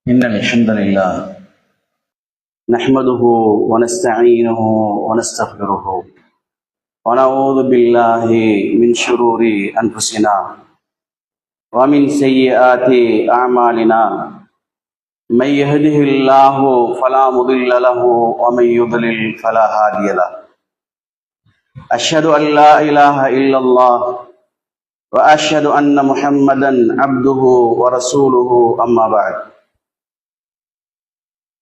إن الحمد لله نحمده ونستعينه ونستغفره ونعوذ بالله من شرور أنفسنا ومن سيئات أعمالنا من يهده الله فلا مضل له ومن يضلل فلا هادي له أشهد أن لا إله إلا الله وأشهد أن محمدا عبده ورسوله أما بعد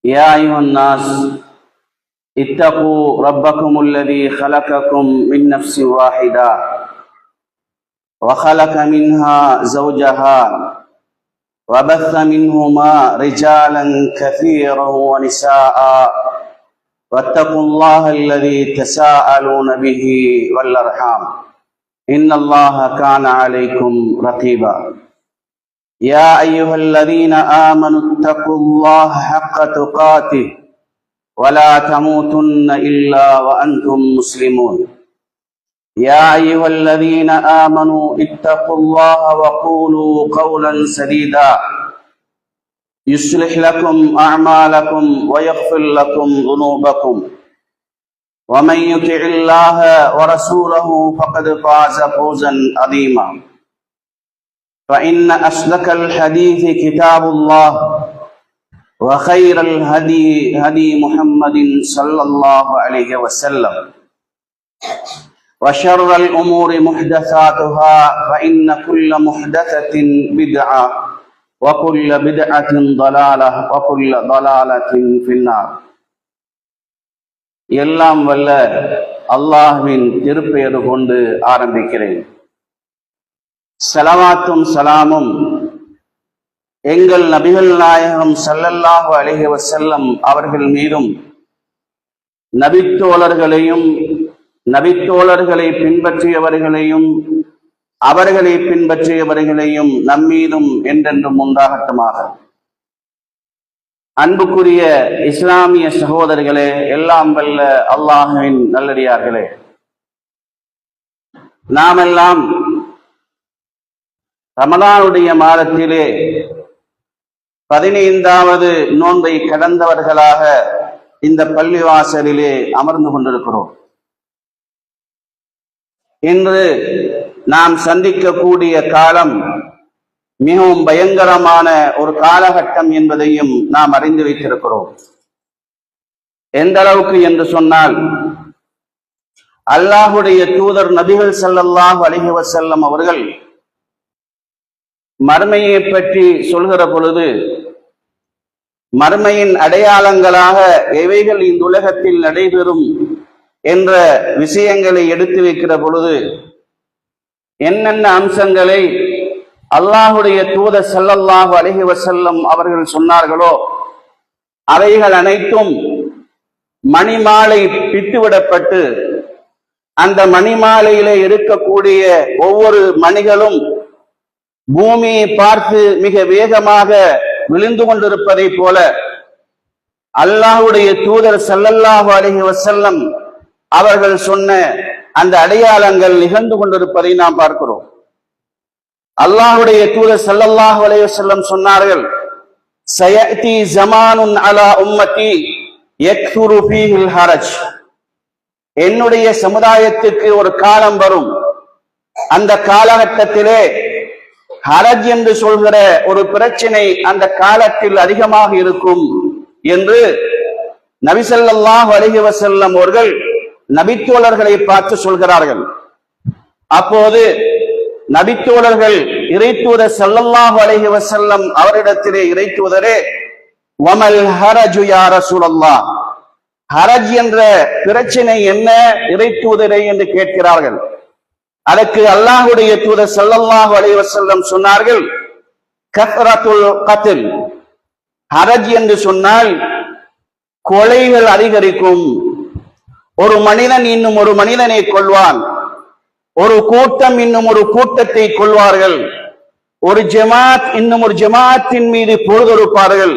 يا أيها الناس اتقوا ربكم الذي خلقكم من نفس واحدة وخلق منها زوجها وبث منهما رجالا كثيرا ونساء واتقوا الله الذي تساءلون به والأرحام إن الله كان عليكم رقيبا يا أيها الذين آمنوا اتقوا الله حق تقاته ولا تموتن إلا وأنتم مسلمون يا أيها الذين آمنوا اتقوا الله وقولوا قولا سديدا يصلح لكم أعمالكم ويغفر لكم ذنوبكم ومن يطع الله ورسوله فقد فاز فوزا عظيما فإن أصدق الحديث كتاب الله وخير الهدي هدي محمد صلى الله عليه وسلم وشر الأمور محدثاتها فإن كل محدثة بدعة وكل بدعة ضلالة وكل ضلالة في النار எல்லாம் வல்ல அல்லாஹ்வின் திருப்பெயர் கொண்டு ஆரம்பிக்கிறேன். ஸலவாத்தும் சலாமும் எங்கள் நபிகள் நாயகம் ஸல்லல்லாஹு அலைஹி வஸல்லம் அவர்கள் மீதும் நபித்தோழர்களையும் நபித்தோழர்களை பின்பற்றியவர்களையும் அவர்களை பின்பற்றியவர்களையும் நம்மீதும் என்றென்றும் உண்டாகட்டுமாக. அன்புக்குரிய இஸ்லாமிய சகோதரர்களே, எல்லாம் வல்ல அல்லாஹ்வின் நல்லடியார்களே, நாமெல்லாம் ரமலானுடைய மாதத்திலே 15வது நோன்பை கடந்தவர்களாக இந்த பள்ளிவாசலிலே அமர்ந்து கொண்டிருக்கிறோம். இன்று நாம் சந்திக்கக்கூடிய காலம் மிகவும் பயங்கரமான ஒரு காலகட்டம் என்பதையும் நாம் அறிந்து வைத்திருக்கிறோம். எந்த அளவுக்கு என்று சொன்னால், அல்லாஹுடைய தூதர் நபிகள் ஸல்லல்லாஹு அலைஹி வஸல்லம் அவர்கள் மறுமையை பற்றி சொல்கிற பொழுது, மறுமையின் அடையாளங்களாக எவைகள் இந்த உலகத்தில் நடைபெறும் என்ற விஷயங்களை எடுத்து வைக்கிற பொழுது, என்னென்ன அம்சங்களை அல்லாஹுடைய தூதர் ஸல்லல்லாஹு அலைஹி வஸல்லம் அவர்கள் சொன்னார்களோ அவைகள் அனைத்தும் மணிமாலை பித்துவிடப்பட்டு அந்த மணிமாலையிலே இருக்கக்கூடிய ஒவ்வொரு மணிகளும் பூமியை பார்த்து மிக வேகமாக விழுந்து கொண்டிருப்பதை போல அல்லாஹுடைய தூதர் ஸல்லல்லாஹு அலைஹி வஸல்லம் அவர்கள் சொன்ன அந்த அடையாளங்கள் நிகழ்ந்து கொண்டிருப்பதை நாம் பார்க்கிறோம். அல்லாஹுடைய தூதர் ஸல்லல்லாஹு அலைஹி வஸல்லம் சொன்னார்கள், சயஅதி ஸமானுன் அலா உம்மதி யக்ஸுரு ஃபீஹில் ஹரஜ். என்னுடைய சமுதாயத்துக்கு ஒரு காலம் வரும், அந்த காலகட்டத்திலே ஹரஜ் என்று சொல்கிற ஒரு பிரச்சனை அந்த காலத்தில் அதிகமாக இருக்கும் என்று நபி ஸல்லல்லாஹு அலைஹி வஸல்லம் அவர்கள் நபித்தோழர்களை பார்த்து சொல்கிறார்கள். அப்போது நபித்தோழர்கள் இறைத்தூதர் ஸல்லல்லாஹு அலைஹி வஸல்லம் அவரிடத்திலே, இறைத்தூதரே, வமல் ஹரஜு யா ரசூலல்லாஹ், ஹரஜ் என்ற பிரச்சனை என்ன இறைத்தூதரே என்று கேட்கிறார்கள். அதற்கு அல்லாஹ்வுடைய தூதர் ஸல்லல்லாஹு அலைஹி வஸல்லம் சொன்னார்கள், கத்ரத்துல் கத்ல். ஹரஜ் என்று சொன்னால் கொலைகள் அதிகரிக்கும். ஒரு மனிதன் இன்னும் ஒரு மனிதனை கொல்வான், ஒரு கூட்டம் இன்னும் ஒரு கூட்டத்தை கொள்வார்கள், ஒரு ஜமாத் இன்னும் ஒரு ஜமாத்தின் மீது போர் தொடுப்பார்கள்,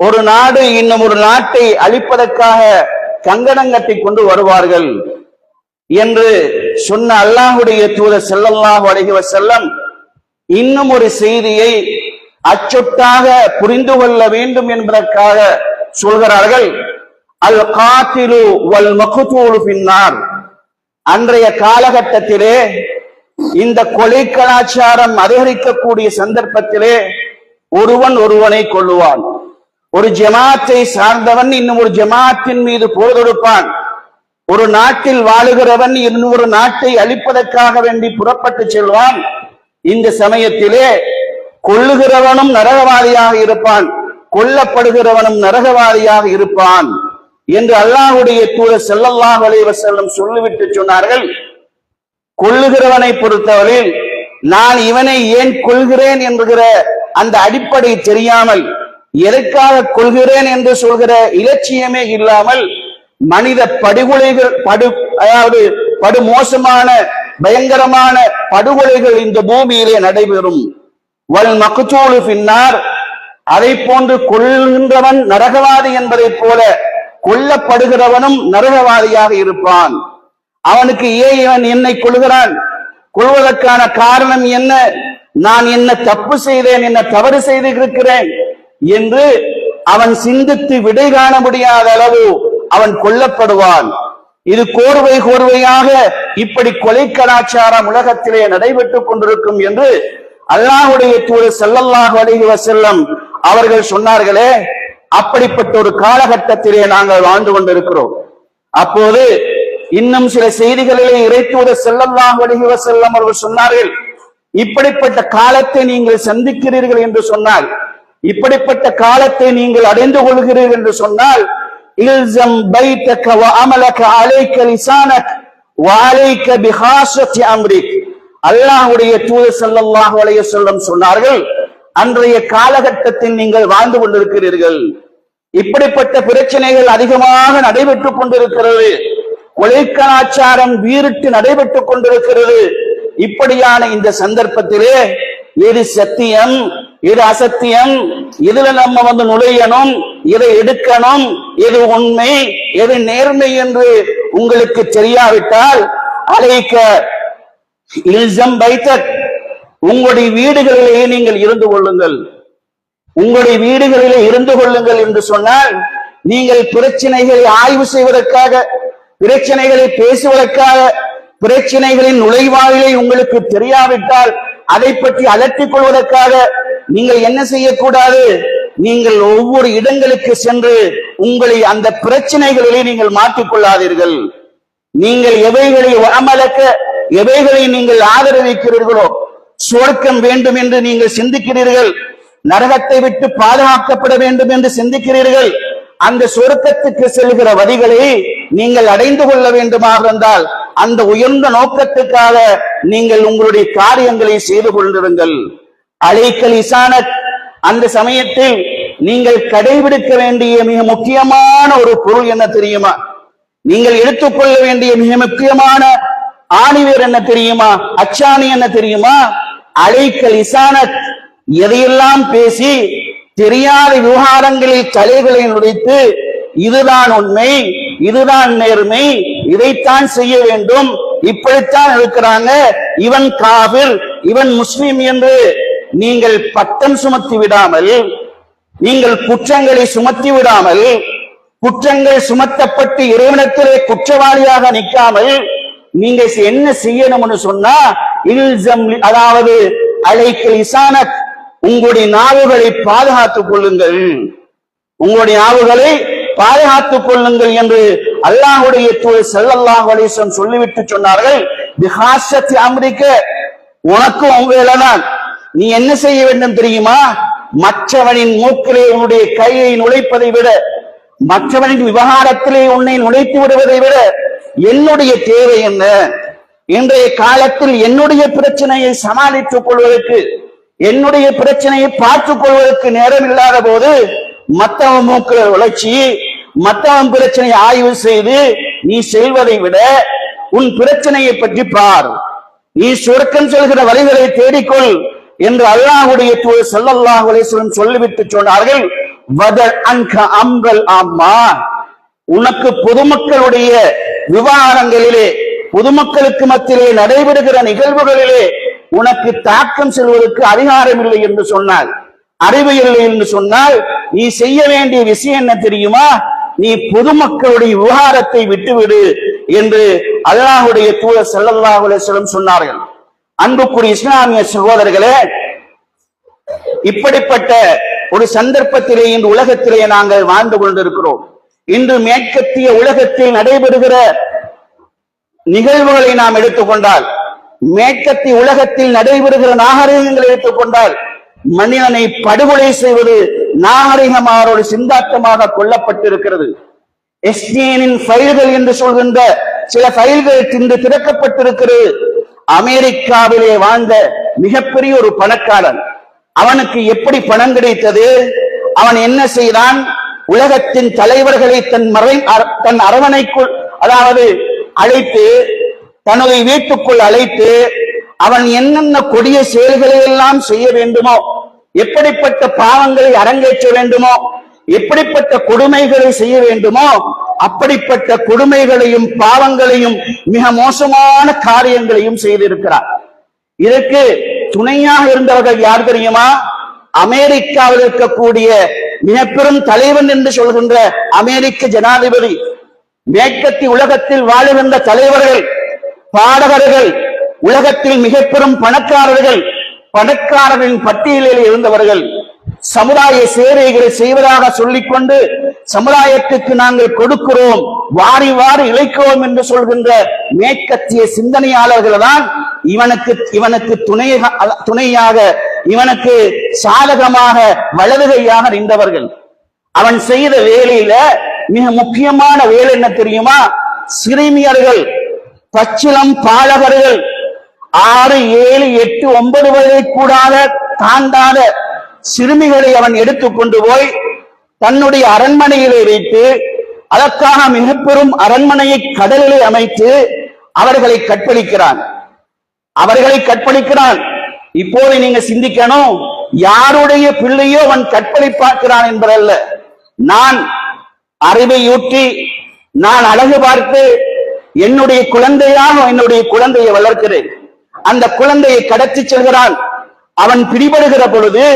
ஒரு நாடு இன்னும் ஒரு நாட்டை அழிப்பதற்காக கங்கணம் கட்டி கொண்டு வருவார்கள் என்று சொன்ன அல்லாஹுடைய தூதர் ஸல்லல்லாஹு அலைஹி வஸல்லம் இன்னும் ஒரு செய்தியை அச்சொட்டாக புரிந்து கொள்ள வேண்டும் என்பதற்காக சொல்கிறார்கள். அல் காத்திலு வல் மக்தூலு பின்னார். அன்றைய காலகட்டத்திலே இந்த கொலை கலாச்சாரம் அதிகரிக்கக்கூடிய சந்தர்ப்பத்திலே ஒருவன் ஒருவனை கொல்லுவான். ஒரு ஜமாத்தை சார்ந்தவன் இன்னும் ஒரு ஜமாத்தின் மீது போர் தொடுப்பான். ஒரு நாட்டில் வாழுகிறவன் இன்னொரு நாட்டை அழிப்பதற்காக வேண்டி புறப்பட்டு செல்வான். இந்த சமயத்திலே கொல்லுகிறவனும் நரகவாதியாக இருப்பான், கொல்லப்படுகிறவனும் நரகவாதியாக இருப்பான் என்று அல்லாஹ்வுடைய தூதர் ஸல்லல்லாஹு அலைஹி வஸல்லம் சொல்லிவிட்டு சொன்னார்கள். கொல்லுகிறவனை பொறுத்தவரையில் நான் இவனை ஏன் கொல்கிறேன் என்கிற அந்த அடிப்படை தெரியாமல், எதற்காக கொள்கிறேன் என்று சொல்கிற இலட்சியமே இல்லாமல் மனித படுகொலைகள் அதாவது படுமோசமான பயங்கரமான படுகொலைகள் இந்த பூமியிலே நடைபெறும். வல் மக்தூலு பின்னார். அதை போன்று கொல்கின்றவன் நரகவாதி என்பதை போல கொல்லப்படுகிறவனும் நரகவாதியாக இருப்பான். அவனுக்கு ஏன் இவன் என்னை கொல்கிறான், கொள்வதற்கான காரணம் என்ன, நான் என்ன தப்பு செய்தேன், என்ன தவறு செய்திருக்கிறேன் என்று அவன் சிந்தித்து விடை காண முடியாத அளவு அவன் கொல்லப்படுவான். இது கோர்வையாக இப்படி கொலை கலாச்சாரம் உலகத்திலே நடைபெற்றுக் கொண்டிருக்கும் என்று அல்லாஹ்வுடைய தூதர் ஸல்லல்லாஹு அலைஹி வஸல்லம் அவர்கள் சொன்னார்களே. அப்படிப்பட்ட ஒரு காலகட்டத்திலே நாங்கள் வாழ்ந்து கொண்டிருக்கிறோம். அப்போது இன்னும் சில செய்திகளிலே இறைத்தூதர் ஸல்லல்லாஹு அலைஹி வஸல்லம் அவர்கள் சொன்னார்கள், இப்படிப்பட்ட காலத்தை நீங்கள் சந்திக்கிறீர்கள் என்று சொன்னால், இப்படிப்பட்ட காலத்தை நீங்கள் அடைந்து கொள்கிறீர்கள் என்று சொன்னால், இல்ஸம் பைத்தக வ அமலக அலைக லிசானக வ அலைக பிஹாஸத்தி அம்ரிக். அல்லாஹ்வுடைய தூதர் ஸல்லல்லாஹு அலைஹி வஸல்லம் சொன்னார்கள், அன்றைய காலகட்டத்தில் நீங்கள் வாழ்ந்து கொண்டிருக்கிறீர்கள். இப்படிப்பட்ட பிரச்சனைகள் அதிகமாக நடைபெற்றுக் கொண்டிருக்கிறது. கொலை கலாச்சாரம் வீறிட்டு நடைபெற்றுக் கொண்டிருக்கிறது. இப்படியான இந்த சந்தர்ப்பத்திலே எது சத்தியம், எது அசத்தியம், இதுல நம்ம நுழையணும், எதை எடுக்கணும், எது உண்மை, எது நேர்மை என்று உங்களுக்கு தெரியாவிட்டால் அலைக்க இல்ஸம் பைத்தக், உங்களுடைய வீடுகளிலே நீங்கள் இருந்து கொள்ளுங்கள். உங்களுடைய வீடுகளிலே இருந்து கொள்ளுங்கள் என்று சொன்னால், நீங்கள் பிரச்சனைகளை ஆய்வு செய்வதற்காக, பிரச்சனைகளை பேசுவதற்காக, பிரச்சனைகளின் நுழைவாயிலை உங்களுக்கு தெரியாவிட்டால் அதை பற்றி அலட்டிக் கொள்வதற்காக நீங்கள் என்ன செய்யக்கூடாது, நீங்கள் ஒவ்வொரு இடங்களுக்கு சென்று உங்களை அந்த பிரச்சனைகளிலே நீங்கள் மாற்றிக்கொள்ளாதீர்கள். நீங்கள் எவைகளை அமலக்க, எவைகளை நீங்கள் ஆதரவிக்கிறீர்களோ, சுவர்க்கம் வேண்டும் என்று நீங்கள் சிந்திக்கிறீர்கள், நரகத்தை விட்டு பாதுகாக்கப்பட வேண்டும் என்று சிந்திக்கிறீர்கள், அந்த சொர்க்கத்துக்கு செல்கிற வழிகளை நீங்கள் அடைந்து கொள்ள வேண்டுமாக இருந்தால் அந்த உயர்ந்த நோக்கத்துக்காக நீங்கள் உங்களுடைய காரியங்களை செய்து கொண்டிருங்கள். அலைக்கல் இசானத். அந்த சமயத்தில் நீங்கள் கடைபிடிக்க வேண்டிய மிக முக்கியமான ஒரு பொருள் என்ன தெரியுமா, நீங்கள் எடுத்துக்கொள்ள வேண்டிய மிக முக்கியமான ஆணிவேர் என்ன தெரியுமா, அச்சாணி என்ன தெரியுமா, அலைக்கல் இசானத். எதையெல்லாம் பேசி தெரியாத விவகாரங்களில் தலைகளை நுழைத்து இதுதான் உண்மை, இதுதான் நேர்மை, இதைத்தான் செய்ய வேண்டும், இப்படித்தான் இருக்கிறாங்க, இவன் காபிர், இவன் முஸ்லிம் என்று நீங்கள் பட்டம் சுமத்தி விடாமல், நீங்கள் குற்றங்களை சுமத்தி விடாமல், குற்றங்கள் சுமத்தப்பட்டு இறைவனத்திலே குற்றவாளியாக நிற்காமல் நீங்க என்ன செய்யணும்னு சொன்னா, இல்ஸம், அதாவது அலைக்கல் இசானத், உங்களுடைய நாவுகளை பாதுகாத்துக் கொள்ளுங்கள், உங்களுடைய நாவுகளை பாதுகாத்துக் கொள்ளுங்கள் என்று அல்லாஹ்வுடைய தூதர் ஸல்லல்லாஹு அலைஹி வஸல்லம் சொல்லிவிட்டு சொன்னார்கள். பிஹாஸத்தி அம்ரிக, உனக்கு உங்களால் நீ என்ன செய்ய வேண்டும் தெரியுமா, மற்றவனின் மூக்கிலே உன்னுடைய கையை நுழைப்பதை விட, மற்றவனின் விவகாரத்திலே உன்னை நுழைத்து விடுவதை விட என்னுடைய தேவை என்ன, இன்றைய காலத்தில் என்னுடைய பிரச்சனையை சமாளித்துக் கொள்வதற்கு, என்னுடைய பிரச்சனையை பார்த்துக் கொள்வதற்கு நேரம் இல்லாத போது மற்றவன் மூக்கில உழைச்சி மற்றவன் பிரச்சனையை ஆய்வு செய்து நீ செல்வதை விட உன் பிரச்சனையை பற்றி பார், நீ சொர்க்கம் செல்கிற வழிகளை தேடிக்கொள் என்று அல்லாஹ்வுடைய தூதர் ஸல்லல்லாஹு அலைஹி வஸல்லம் சொல்லிவிட்டு சொன்னார்கள். வதல் அன்க அம்ரல் ஆம்மா, உனக்கு பொதுமக்களுடைய விவகாரங்களிலே, பொதுமக்களுக்கு மத்தியிலே நடைபெறுகிற நிகழ்வுகளிலே உனக்கு தாக்கம் செல்வதற்கு அதிகாரம் இல்லை என்று சொன்னார். அறிவு இல்லை என்று சொன்னால் நீ செய்ய வேண்டிய விஷயம் என்ன தெரியுமா? நீ பொதுமக்களுடைய விவகாரத்தை விட்டுவிடு என்று அல்லாஹ்வுடைய தூதர் ஸல்லல்லாஹு அலைஹி வஸல்லம் சொன்னார்கள். அன்புக்குரிய இஸ்லாமிய சகோதரர்களே, இப்படிப்பட்ட ஒரு சந்தர்ப்பத்திலே இந்த உலகத்திலே நாங்கள் வாழ்ந்து கொண்டிருக்கிறோம். இன்று மேற்கத்திய உலகத்தில் நடைபெறுகிற நிகழ்வுகளை நாம் எடுத்துக்கொண்டால், மேற்கத்திய உலகத்தில் நடைபெறுகிற நாகரிகங்களை எடுத்துக்கொண்டால், மனிதனை படுகொலை செய்வது நாகரிகமான ஒரு சிந்தாட்டமாக கொல்லப்பட்டிருக்கிறது. எஸ்டிஎனின் ஃபைல்கள் என்று சொல்கின்ற சில ஃபைல்கள் இன்று திறக்கப்பட்டிருக்கிறது. அமெரிக்காவிலே வாழ்ந்த மிகப்பெரிய ஒரு பணக்காரன், அவனுக்கு எப்படி பணம் கிடைத்தது? அவன் என்ன செய்தான்? உலகத்தின் தலைவர்களை தன் அரவணைக்குள், அதாவது அழைத்து, தன்னுடைய வீட்டுக்குள் அழைத்து, அவன் என்னென்ன கொடிய செயல்களை எல்லாம் செய்ய வேண்டுமோ, எப்படிப்பட்ட பாவங்களை அரங்கேற்ற வேண்டுமோ, எப்படிப்பட்ட கொடுமைகளை செய்ய வேண்டுமோ, அப்படிப்பட்ட கொடுமைகளையும் பாவங்களையும் மிக மோசமான காரியங்களையும் செய்திருக்கிறார். இதற்கு துணையாக இருந்தவர்கள் யார் தெரியுமா? அமெரிக்காவில் இருக்கக்கூடிய மிக பெரும் தலைவன் என்று சொல்கின்ற அமெரிக்க ஜனாதிபதி, மேற்கத்திய உலகத்தில் வாழுகின்ற தலைவர்கள், பாடகர்கள், உலகத்தில் மிக பெரும் பணக்காரர்களின் பட்டியலில் இருந்தவர்கள், சமுதாய சேவைகளை செய்வதாக சொல்லிக்கொண்டு சமுதாயத்துக்கு நாங்கள் கொடுக்கிறோம், வாரி வாரி இழைக்கிறோம் என்று சொல்கின்ற மேற்கத்திய சிந்தனையாளர்கள் தான் இவனுக்கு துணையாக, இவனுக்கு சாதகமாக வலதுகையாக நின்றவர்கள். அவன் செய்த வேலையில மிக முக்கியமான வேலை என்ன தெரியுமா? சிறுமியர்கள், பச்சிளம் பாலகர்கள், 6, 7, 8, 9 வயதை கூடாத தாண்டாத சிறுமிகளை அவன் எடுத்துக்கொண்டு போய் தன்னுடைய அரண்மனையிலே வைத்து, அதற்காக மிக பெரும் அரண்மனையை கடலிலே அமைத்து அவர்களை கற்பழிக்கிறான். இப்போது நீங்க சிந்திக்கணும், யாருடைய பிள்ளையோ அவன் கற்பழிப்பாக்கிறான் என்பதல்ல. நான் அறிவை ஊற்றி, நான் அழகு பார்த்து என்னுடைய குழந்தையாக என்னுடைய குழந்தையை வளர்க்கிறேன். அந்த குழந்தையை கடத்தி செல்கிறான். அவன் பிடிபடுகிற பொழுது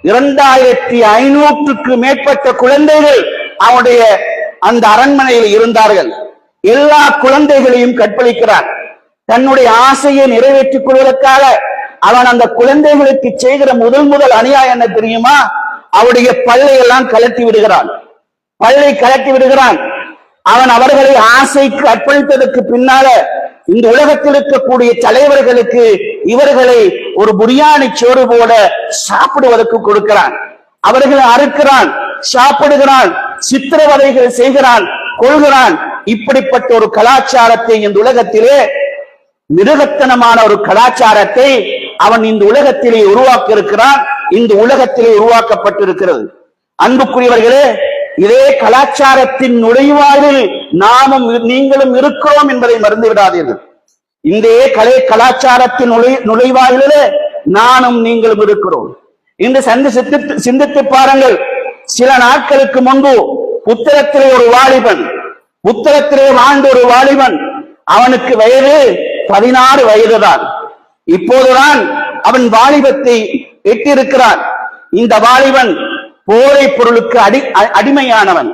2500க்கு மேற்பட்ட குழந்தைகள் அவனுடைய அந்த அரண்மனையில் இருந்தார்கள். எல்லா குழந்தைகளையும் கற்பழிக்கிறான். தன்னுடைய ஆசையை நிறைவேற்றிக் கொள்வதற்காக அவன் அந்த குழந்தைகளுக்கு செய்கிற முதல் அநியாயம் என்ன தெரியுமா? அவருடைய பல்லை எல்லாம் கலட்டி விடுகிறான். அவன் அவர்களை ஆசைக்கு அர்ப்பணித்ததற்கு பின்னால இந்த உலகத்தில் இருக்கக்கூடிய தலைவர்களுக்கு இவர்களை ஒரு பிரியாணி சோறு போல சாப்பிடுவதற்கு கொடுக்கிறான். அவர்களை அறுக்கிறான், சாப்பிடுகிறான், சித்திரவதைகள் செய்கிறான், கொள்கிறான். இப்படிப்பட்ட ஒரு கலாச்சாரத்தை இந்த உலகத்திலே, மிருகத்தனமான ஒரு கலாச்சாரத்தை அவன் இந்த உலகத்திலே உருவாக்கி இருக்கிறான். இந்த உலகத்திலே உருவாக்கப்பட்டிருக்கிறது. அன்புக்குரியவர்களே, இதே கலாச்சாரத்தின் நுழைவாயில் நாமும் நீங்களும் இருக்கிறோம் என்பதை மறந்து விடாதீர்கள். இந்த கலாச்சாரத்தின் நுழைவாயிலே நானும் நீங்களும் இருக்கிறோம். இன்று சிந்தித்து பாருங்கள். சில நாட்களுக்கு முன்பு உத்தரத்திலே வாழ்ந்த ஒரு வாலிபன், அவனுக்கு வயது 16 வயதுதான். இப்போதுதான் அவன் வாலிபத்தை எட்டியிருக்கிறான். இந்த வாலிபன் போதைப் பொருளுக்கு அடிமையானவன்.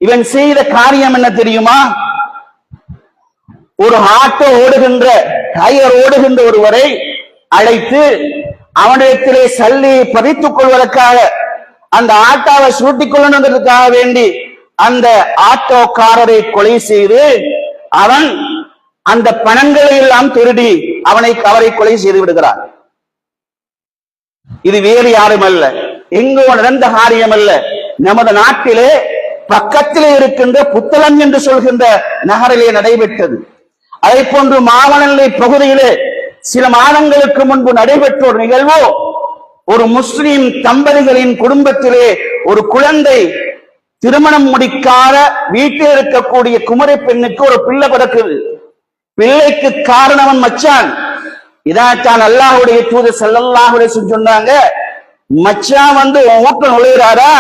இவன் செய்த காரியம் என்ன தெரியுமா? ஒரு ஆட்டோ டயர் ஓடுகின்ற ஒருவரை அழைத்து அவனிடத்திலே சல்லியை பதித்துக் கொள்வதற்காக, அந்த ஆட்டோவை சுருட்டிக் கொள்ளணுங்கிறதுக்காக வேண்டி அந்த ஆட்டோக்காரரை கொலை செய்து அவன் அந்த பணங்களை எல்லாம் திருடி அவரை கொலை செய்து விடுகிறான். இது வேறு யாரும் அல்ல, எங்கோ நடந்த காரியம் அல்ல. நமது நாட்டிலே பக்கத்திலே இருக்கின்ற புத்தளம் என்று சொல்கின்ற நகரிலே நடைபெற்றது. அதை போன்று மாவனல்லை பகுதியிலே சில மாதங்களுக்கு முன்பு நடைபெற்ற ஒரு நிகழ்வு. ஒரு முஸ்லிம் தம்பதிகளின் குடும்பத்திலே ஒரு குழந்தை, திருமணம் முடிக்காத வீட்டில் இருக்கக்கூடிய குமரி பெண்ணுக்கு ஒரு பிள்ளை பிறக்குது. பிள்ளைக்கு காரணவன் மச்சான். இதான் அல்லாஹ்வுடைய தூதர் ஸல்லல்லாஹு அலைஹி வஸல்லம் சொன்னாங்க, மச்சான் வீட்டு நுழைகிறாரா,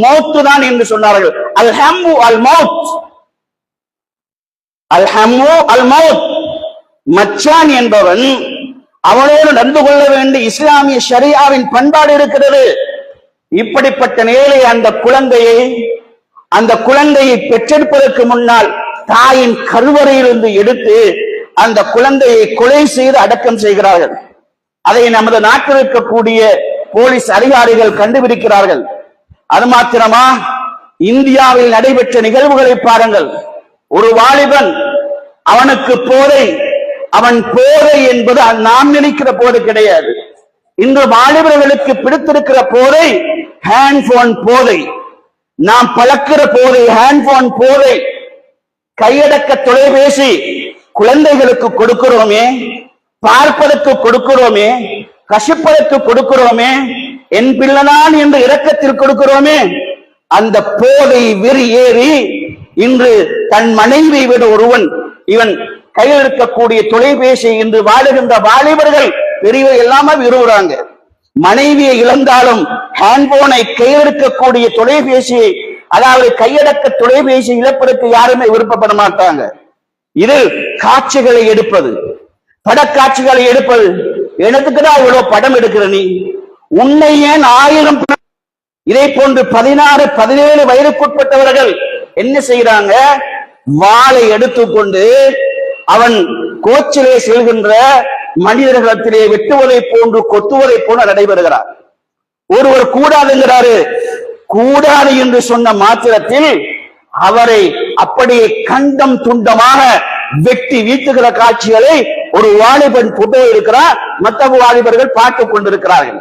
மௌத்து தான் என்று சொன்னார்கள். அல்ஹம்மு அல் மௌத், அல்ஹம்மு அல் மௌத். மச்சான் என்பவன் அவனோடு நடந்து கொள்ள வேண்டிய இஸ்லாமிய ஷரியாவின் பண்பாடு இருக்கிறது. இப்படிப்பட்ட நிலையிலே அந்த குழந்தையை பெற்றெடுப்பதற்கு முன்னால் தாயின் கருவறையிலிருந்து எடுத்து அந்த குழந்தையை கொலை செய்து அடக்கம் செய்கிறார்கள். அதை நமது நாட்டில் இருக்கக்கூடிய போலீஸ் அதிகாரிகள் கண்டுபிடிக்கிறார்கள். அது மாத்திரமா, இந்தியாவில் நடைபெற்ற நிகழ்வுகளை பாருங்கள். ஒரு வாலிபன், அவனுக்கு போதை, அவன் போதை என்பது நாம் நினைக்கிற போது கிடையாது. இன்று வாலிபர்களுக்கு பிடித்திருக்கிற போதை ஹேண்ட்போன் போதை, நாம் பழக்கிற போதை ஹேண்ட்போன் போதை. கையடக்க தொலைபேசி குழந்தைகளுக்கு கொடுக்கிறோமே, பார்ப்பதற்கு கொடுக்கிறோமே, கசிப்பதற்கு கொடுக்கிறோமே, என் பிள்ளைதான் என்று இரக்கத்தில் கொடுக்கிறோமே. அந்த போதை வெறி ஏறி இன்று தன் மனைவியை விட ஒருவன், இவன் கையில் இருக்கக்கூடிய தொலைபேசி இன்று வாழுகின்ற வாலிபர்கள் பெரியவை எல்லாமே விரும்புறாங்க. மனைவியை இழந்தாலும் ஹேண்ட்போனை கையில் இருக்கக்கூடிய தொலைபேசியை, அதாவது கையடக்க தொலைபேசி இழப்பதற்கு யாருமே விருப்பப்பட மாட்டாங்க. இதில் காட்சிகளை எடுப்பது, படக்காட்சிகளை எடுப்பது. எனக்குதான் இவ்வளவு படம் எடுக்கிற நீ, உன்னை ஏன் 1000 இதை போன்று 16, 17 வயதுக்குட்பட்டவர்கள் என்ன செய்யறாங்க? வாளை எடுத்துக்கொண்டு அவன் கோச்சிலே செல்கின்ற மனிதர்களிடத்திலே வெட்டுவதை போன்று கொத்துவதை போன்று நடைபெறுகிறார். ஒருவர் கூடாதுங்கிறாரு, கூடாது என்று சொன்ன மாத்திரத்தில் அவரை அப்படியே கண்டம் துண்டமாக வெட்டி வீழ்த்துகிற காட்சிகளை ஒரு வாலிபன் புத்தக இருக்கிறார், மற்ற வாலிபர்கள் பார்த்துக் கொண்டிருக்கிறார்கள்.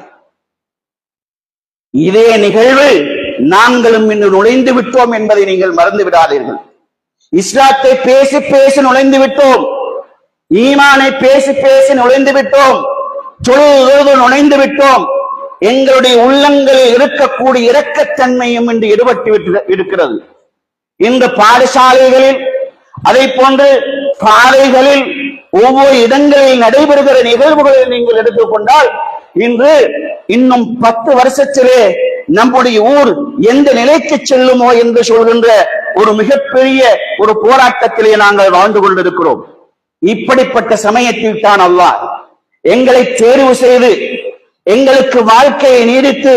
இதே நிகழ்வு நாங்களும் இன்று நுழைந்து விட்டோம் என்பதை நீங்கள் மறந்து விடாதீர்கள். இஸ்லாத்தை பேசி பேசி நுழைந்து விட்டோம், ஈமானை பேசி பேசி நுழைந்து விட்டோம், தொழுது நுழைந்து விட்டோம். எங்களுடைய உள்ளங்களில் இருக்கக்கூடிய இரக்கத்தன்மையும் இன்று ஈடுபட்டு இருக்கிறது. இந்த பாடசாலைகளில், அதை போன்று பாதைகளில், ஒவ்வொரு இடங்களில் நடைபெறுகிற நிகழ்வுகளை நீங்கள் எடுத்துக்கொண்டால், இன்று இன்னும் 10 வருஷத்திலே நம்முடைய ஊர் எந்த நிலைக்கு செல்லுமோ என்று சொல்கின்ற ஒரு மிகப்பெரிய ஒரு போராட்டத்திலே நாங்கள் வாழ்ந்து கொண்டிருக்கிறோம். இப்படிப்பட்ட சமயத்தில் தான் அல்லாஹ் எங்களை தேர்வு செய்து எங்களுக்கு வாழ்க்கையை நீடித்து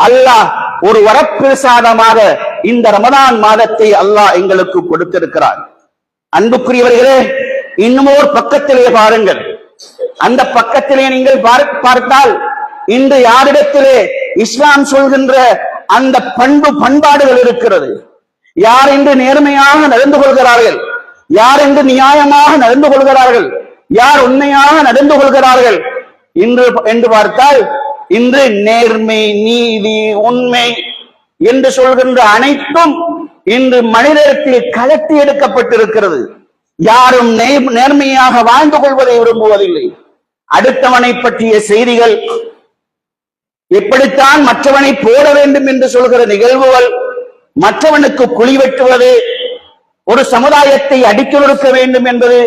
அல்லாஹ் ஒரு வரப்பிரசாதமாக இந்த ரமதான் மாதத்தை அல்லாஹ் எங்களுக்கு கொடுத்திருக்கிறார். அன்புக்குரியவர்களே, இன்னும் ஒரு பக்கத்திலே பாருங்கள். அந்த பக்கத்திலே நீங்கள் பார்த்தால் இன்று யாரிடத்திலே இஸ்லாம் சொல்கின்ற அந்த பண்பாடுகள் இருக்கிறது. யார் என்று நேர்மையாக நடந்து கொள்கிறார்கள், யார் என்று நியாயமாக நடந்து கொள்கிறார்கள், யார் உண்மையாக நடந்து கொள்கிறார்கள் என்று பார்த்தால், இன்று நேர்மை, நீதி, உண்மை என்று சொல்கின்ற அனைத்தும் இன்று மனிதத்தில் கலட்டி எடுக்கப்பட்டிருக்கிறது. யாரும் நேர்மையாக வாழ்ந்து கொள்வதை விரும்புவதில்லை. அடுத்தவனை பற்றிய செய்திகள், எப்படித்தான் மற்றவனை போட வேண்டும் என்று சொல்கிற நிகழ்வுகள், மற்றவனுக்கு குழி வெட்டுவது, ஒரு சமுதாயத்தை அடிக்கொடுக்க வேண்டும் என்பது,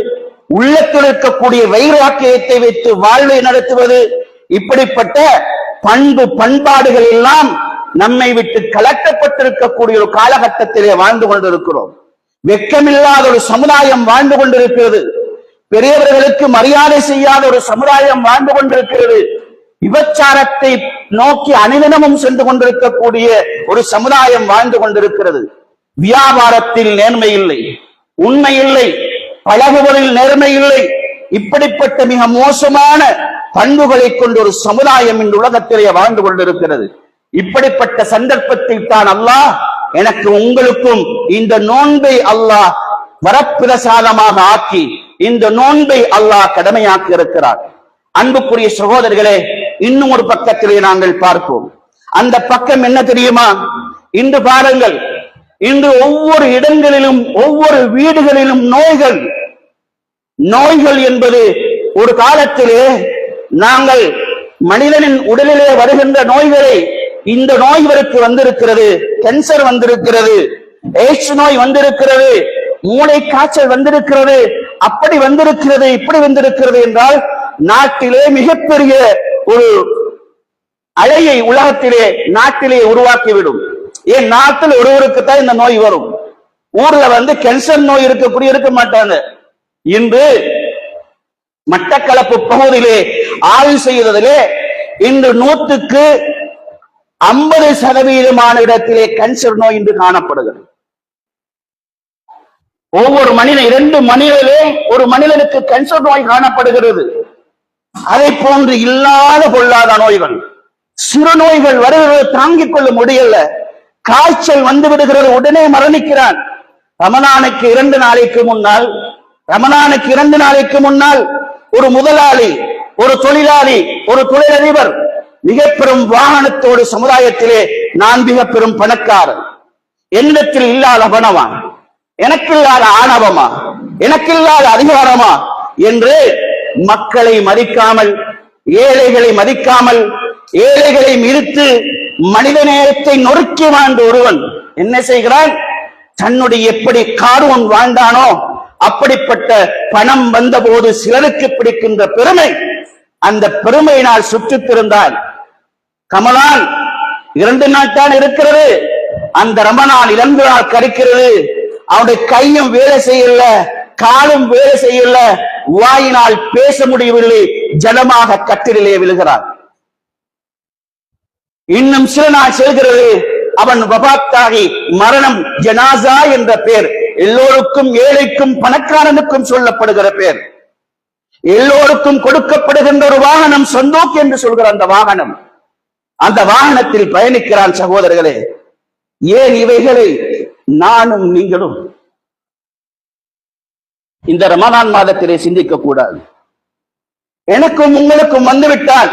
உள்ளத்தில் இருக்கக்கூடிய வைராக்கியத்தை வைத்து வாழ்வை நடத்துவது, இப்படிப்பட்ட பண்பாடுகள் எல்லாம் நம்மை விட்டு கலட்டப்பட்டிருக்கக்கூடிய ஒரு காலகட்டத்திலே வாழ்ந்து கொண்டிருக்கிறோம். வெட்கமில்லாத ஒரு சமுதாயம் வாழ்ந்து கொண்டிருக்கிறது. பெரியவர்களுக்கு மரியாதை செய்யாத ஒரு சமுதாயம் வாழ்ந்து கொண்டிருக்கிறது. விபச்சாரத்தை நோக்கி அனுதினமும் சென்று கொண்டிருக்கக்கூடிய ஒரு சமுதாயம் வாழ்ந்து கொண்டிருக்கிறது. வியாபாரத்தில் நேர்மை இல்லை, உண்மை இல்லை, பழகுவதில் நேர்மை இல்லை. இப்படிப்பட்ட மிக மோசமான பண்புகளை கொண்ட ஒரு சமுதாயம் இந்த உலகத்திலே வாழ்ந்து கொண்டிருக்கிறது. இப்படிப்பட்ட சந்தர்ப்பத்தில் தான் அல்லாஹ் எனக்கு உங்களுக்கும் இந்த நோன்பை அல்லாஹ் வரப்பிரசாதமாக ஆக்கி இந்த நோன்பை அல்லாஹ் கடமையாக்கி இருக்கிறார். அன்புக்குரிய சகோதரர்களே, இன்னும் ஒரு பக்கத்திலே நாங்கள் பார்ப்போம். அந்த பக்கம் என்ன தெரியுமா? இன்று பாருங்கள், இன்று ஒவ்வொரு இடங்களிலும் ஒவ்வொரு வீடுகளிலும் நோய்கள் என்பது ஒரு காலத்திலே நாங்கள் மனிதனின் உடலிலே வருகின்ற நோய்களை, இந்த நோய் இவருக்கு வந்திருக்கிறது, கேன்சர் வந்திருக்கிறது, எய்ட்ஸ் நோய் வந்திருக்கிறது, மூளை காய்ச்சல் வந்திருக்கிறது, அப்படி வந்திருக்கிறது, இப்படி வந்திருக்கிறது என்றால் நாட்டிலே மிகப்பெரிய ஒரு அலையை உலகத்திலே நாட்டிலே உருவாக்கிவிடும். ஏன் நாட்டில் ஒருவருக்கு தான் இந்த நோய் வரும். ஊர்ல கேன்சர் நோய் இருக்க மாட்டாங்க. இன்று மட்டக்களப்பு பகுதியிலே ஆய்வு செய்ததிலே இன்று 100க்கு 50% இடத்திலே கேன்சர் நோய் இன்று காணப்படுகிறது. ஒவ்வொரு மனிதன் 2 மனிதனிலே ஒரு மனிதனுக்கு கேன்சர் நோய் காணப்படுகிறது. அதை போன்று இல்லாத பொல்லாத நோய்கள், சிறு நோய்கள் வருகிறது, தாங்கிக் கொள்ள முடியல. காய்ச்சல் வந்து விடுகிறது, உடனே மரணிக்கிறான். ரமலானுக்கு 2 நாளைக்கு முன்னால் ஒரு முதலாளி, ஒரு தொழிலாளி, ஒரு தொழிலதிபர் மிக பெரும் வாகனத்தோடு சமுதாயத்திலே நான் மிக பெரும் பணக்காரன், என்னிடத்தில் இல்லாத பணமா, எனக்கு இல்லாத ஆணவமா, எனக்கு இல்லாத அதிகாரமா என்று மக்களை மதிக்காமல், ஏழைகளை மதிக்காமல், ஏழைகளை மிதித்து மனித நேயத்தை நொறுக்கி வாழ்ந்த ஒருவன் என்ன செய்கிறான்? தன்னுடைய எப்படி காரூன் வாழ்ந்தானோ அப்படிப்பட்ட பணம் வந்த போது சிலருக்கு பிடிக்கின்ற பெருமை, அந்த பெருமையினால் சுற்றித்திருந்தால் கமலான் 2 நாள் தான் இருக்கிறது, அந்த ரமலான் 2 நாள் கழிக்கிறது. அவனுடைய கையும் வேலை செய்யல, காலும் வேலை செய்யல, வாயினால் பேச முடியவில்லை, ஜலமாக கட்டிலே விழுகிறான். இன்னும் சில நாள் செல்கிறது, அவன் வபாத்தாகி மரணம், ஜனாசா என்ற பெயர் எல்லோருக்கும், ஏழைக்கும் பணக்காரனுக்கும் சொல்லப்படுகிற பெயர், எல்லோருக்கும் கொடுக்கப்படுகின்ற ஒரு வாகனம், சந்தோக் என்று சொல்கிற அந்த வாகனத்தில் பயணிக்கிறான். சகோதரர்களே, ஏன் இவைகளை நானும் நீங்களும் இந்த ரமலான் மாதத்திலே சிந்திக்க கூடாது? எனக்கும் உங்களுக்கும் வந்துவிட்டால்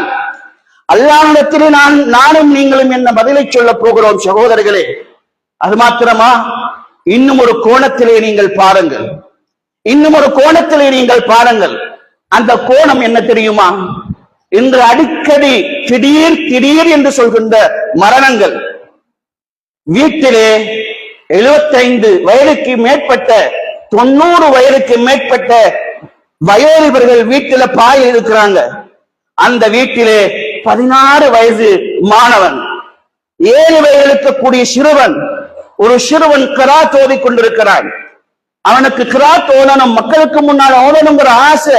அல்லாஹ்விடத்திலே நானும் நீங்களும் என்ன பதிலை சொல்ல போகிறோம்? சகோதரர்களே, அது மாத்திரமா? இன்னும் ஒரு கோணத்திலே நீங்கள் பாருங்கள், அந்த கோணம் என்ன தெரியுமா? இன்று அடிக்கடி திடீர் என்று சொல்கின்ற மரணங்கள், வீட்டிலே 75 வயதுக்கு மேற்பட்ட, 90 வயதுக்கு மேற்பட்ட வயோதிபர்கள் வீட்டில பாயில் இருக்கிறாங்க. அந்த வீட்டிலே 16 வயது மாணவன், 7 வயதுக்கு கூடிய ஒரு சிறுவன் கிராத் ஓதிக் கொண்டிருக்கிறான். அவனுக்கு கிராத் ஓதணும், மக்களுக்கு முன்னால் ஓதணுங்கிற ஆசை,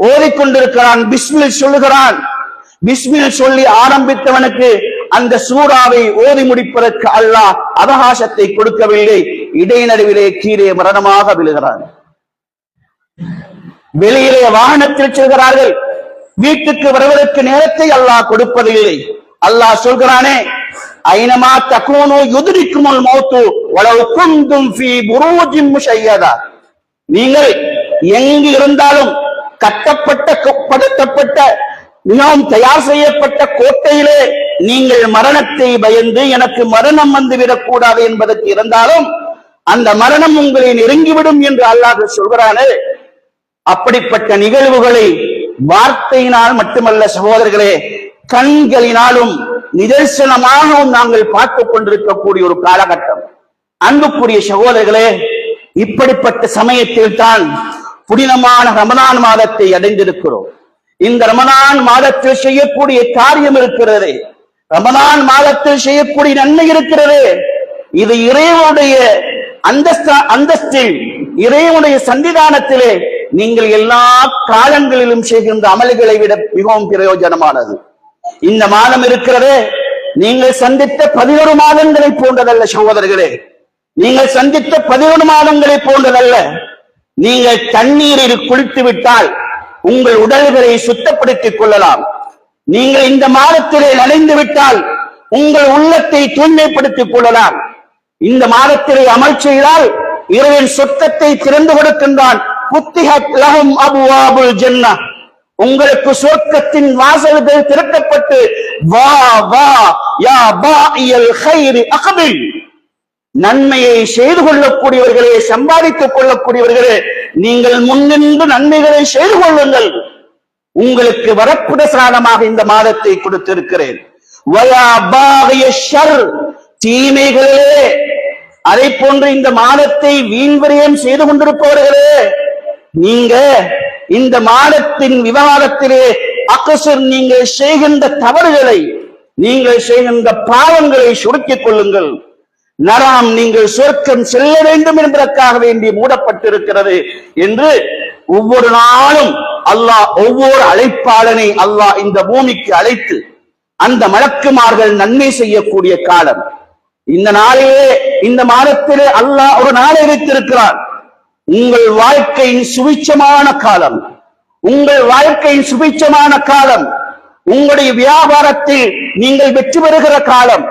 ஓதிக்கொண்டிருக்கிறான். பிஸ்மில் சொல்லுகிறான். பிஸ்மில் சொல்லி ஆரம்பித்தவனுக்கு அந்த சூறாவை ஓதி முடிப்பதற்கு அல்லாஹ் அவகாசத்தை கொடுக்கவில்லை. இடைநடுவிலே கீழே மரணமாக விழுகிறான். வெளியிலே வாகனத்தில் செல்கிறார்கள், வீட்டுக்கு வருவதற்கு நேரத்தை அல்லாஹ் கொடுப்பதில்லை. அல்லாஹ் சொல்கிறானே, ஐனமா தகூனு யுத்ரிக்குமுல் மௌத்து வலவ் குந்தும் ஃபீ புரூஜின் முஷய்யதா. நீங்கள் எங்கு இருந்தாலும் கட்டப்பட்ட மிகவும் தயார் செய்யப்பட்ட கோட்டையிலே நீங்கள் மரணத்தை பயந்து எனக்கு மரணம் வந்துவிடக் கூடாது என்பதற்கு இருந்தாலும் அந்த மரணம் உங்களை நெருங்கிவிடும் என்று அல்லாஹ் சொல்கிறானே. அப்படிப்பட்ட நிகழ்வுகளை வார்த்தையினால் மட்டுமல்ல சகோதரர்களே, கண்களினாலும் நிதர்சனமாகவும் நாங்கள் பார்த்துக் கொண்டிருக்கக்கூடிய ஒரு காலகட்டம். அன்புக்குரிய சகோதரர்களே, இப்படிப்பட்ட சமயத்தில் தான் புனிதமான ரமலான் மாதத்தை அடைந்திருக்கிறோம். இந்த ரமலான் மாதத்தில் செய்யக்கூடிய காரியம் இருக்கிறது, ரமலான் மாதத்தில் செய்யக்கூடிய நன்மை இருக்கிறது. இது இறைவனுடைய அந்தஸ்தில், இறைவனுடைய சன்னிதானத்திலே நீங்கள் எல்லா காலங்களிலும் செய்கின்ற அமல்களை விட மிகவும் பிரயோஜனமானது. இந்த மாதம் இருக்கிறது, நீங்கள் சந்தித்த 11 மாதங்களை போன்றதல்ல சகோதரர்களே, நீங்கள் சந்தித்த 11 மாதங்களை போன்றதல்ல. நீங்கள் தண்ணீரில் குளித்து விட்டால் உங்கள் உடல்களை சுத்தப்படுத்திக் கொள்ளலாம். நீங்கள் இந்த மாதத்திலே நனைந்து விட்டால் உங்கள் உள்ளத்தை தூய்மைப்படுத்திக் கொள்ளலாம். இந்த மாதத்திலே அமல் செய்தால் இறைவன் சொர்க்கத்தை திறந்து கொடுக்கின்றான். புத்திஹத் லஹும் அபுவாபுல் ஜன்னah, உங்களுக்கு சொர்க்கத்தின் வாசல்கள் திறக்கப்பட்டு வா வா யா பாஇயல் கைரி அக்பில், நன்மையை செய்து கொள்ளக்கூடியவர்களே, சம்பாதித்துக் கொள்ளக்கூடியவர்களே, நீங்கள் முன்னின்று நன்மைகளை செய்து கொள்ளுங்கள். உங்களுக்கு வரப்பிரசாதமாக இந்த மாதத்தை கொடுத்திருக்கிறேன். வயா பாகிய ஷர், தீமைகளே, அதை போன்று இந்த மாதத்தை வீண்விரயம் செய்து கொண்டிருப்பவர்களே, நீங்க இந்த மாதத்தின் விவாதத்திலே அக்ஸர் நீங்கள் செய்கின்ற தவறுகளை, நீங்கள் செய்கின்ற பாவங்களை சுருக்கிக் கொள்ளுங்கள். நரம் நீங்கள் சொர்க்கம் செல்ல வேண்டும் என்பதற்காக வேண்டி மூடப்பட்டிருக்கிறது என்று ஒவ்வொரு நாளும் அல்லாஹ் ஒவ்வொரு அழைப்பாளனை அல்லாஹ் இந்த பூமிக்கு அழைத்து அந்த மலக்குமார்கள் நன்மை செய்யக்கூடிய காலம். இந்த நாளிலே, இந்த மாதத்திலே அல்லாஹ் ஒரு நாளை வைத்திருக்கிறார். உங்கள் வாழ்க்கையின் சுபிட்சமான காலம், உங்கள் வாழ்க்கையின் சுபிட்சமான காலம், உங்களுடைய வியாபாரத்தில் நீங்கள் வெற்றி பெறுகிற காலம்,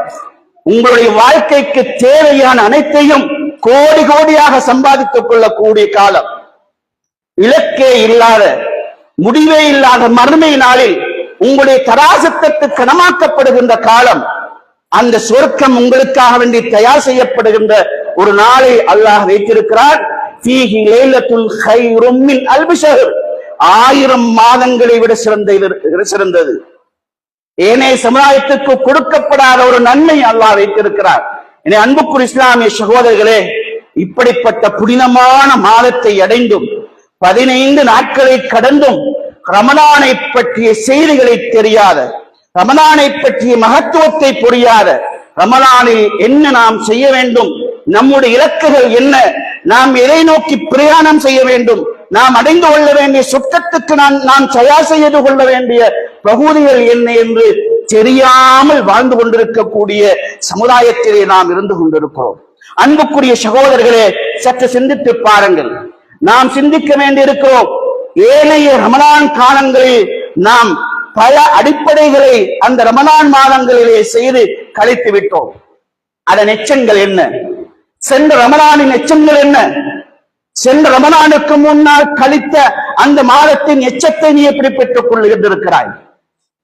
உங்களுடைய வாழ்க்கைக்கு தேவையான அனைத்தையும் கோடி கோடியாக சம்பாதித்துக் கொள்ளக்கூடிய காலம், இலக்கே இல்லாத, முடிவே இல்லாத மறுமை நாளில் உங்களுடைய தராசத்திற்கு கனமாக்கப்படுகின்ற காலம், அந்த சொர்க்கம் உங்களுக்காக வேண்டி தயார் செய்யப்படுகின்ற ஒரு நாளை அல்லாஹ் வைத்திருக்கிறார். ஃபீஹி லைலத்துல் கைரும் மின் அல்ஃபி ஷஹர், 1000 மாதங்களை விட சிறந்தது. ஏனைய சமுதாயத்துக்கு கொடுக்கப்படாத ஒரு நன்மை அல்லாஹ் வைத்திருக்கிறார். என அன்புக்குரிய இஸ்லாமிய சகோதரர்களே, இப்படிப்பட்ட புனிதமான மாதத்தை அடைந்தும் 15 நாட்களை கடந்தும் ரமலானை பற்றிய செய்திகளை தெரியாத, ரமலானை பற்றிய மகத்துவத்தை புரியாத, ரமலானில் என்ன நாம் செய்ய வேண்டும், நம்முடைய இலக்குகள் என்ன, நாம் எதை நோக்கி பிரயாணம் செய்ய வேண்டும், நாம் அடைந்து கொள்ள வேண்டிய சொர்க்கத்துக்கு நாம் தயார் செய்து கொள்ள வேண்டிய பகுதிகள் என்ன என்று தெரியாமல் வாழ்ந்து கொண்டிருக்கக்கூடிய சமுதாயத்திலே நாம் இருந்து கொண்டிருக்கிறோம். அன்புக்குரிய சகோதரர்களே, சற்று சிந்தித்து பாருங்கள். நாம் சிந்திக்க வேண்டியிருக்கிறோம். ஏனைய ரமலான் காலங்களில் நாம் பல அடிப்படைகளை அந்த ரமலான் மாதங்களிலே செய்து கழித்து விட்டோம். அதன் எச்சங்கள் என்ன? சென்ற ரமலானின் எச்சங்கள் என்ன? சென்ற ரமலானுக்கு முன்னால் கழித்த அந்த மாதத்தின் எச்சத்தை நீ எப்படி பெற்றுக் கொண்டிருக்கிறாய்?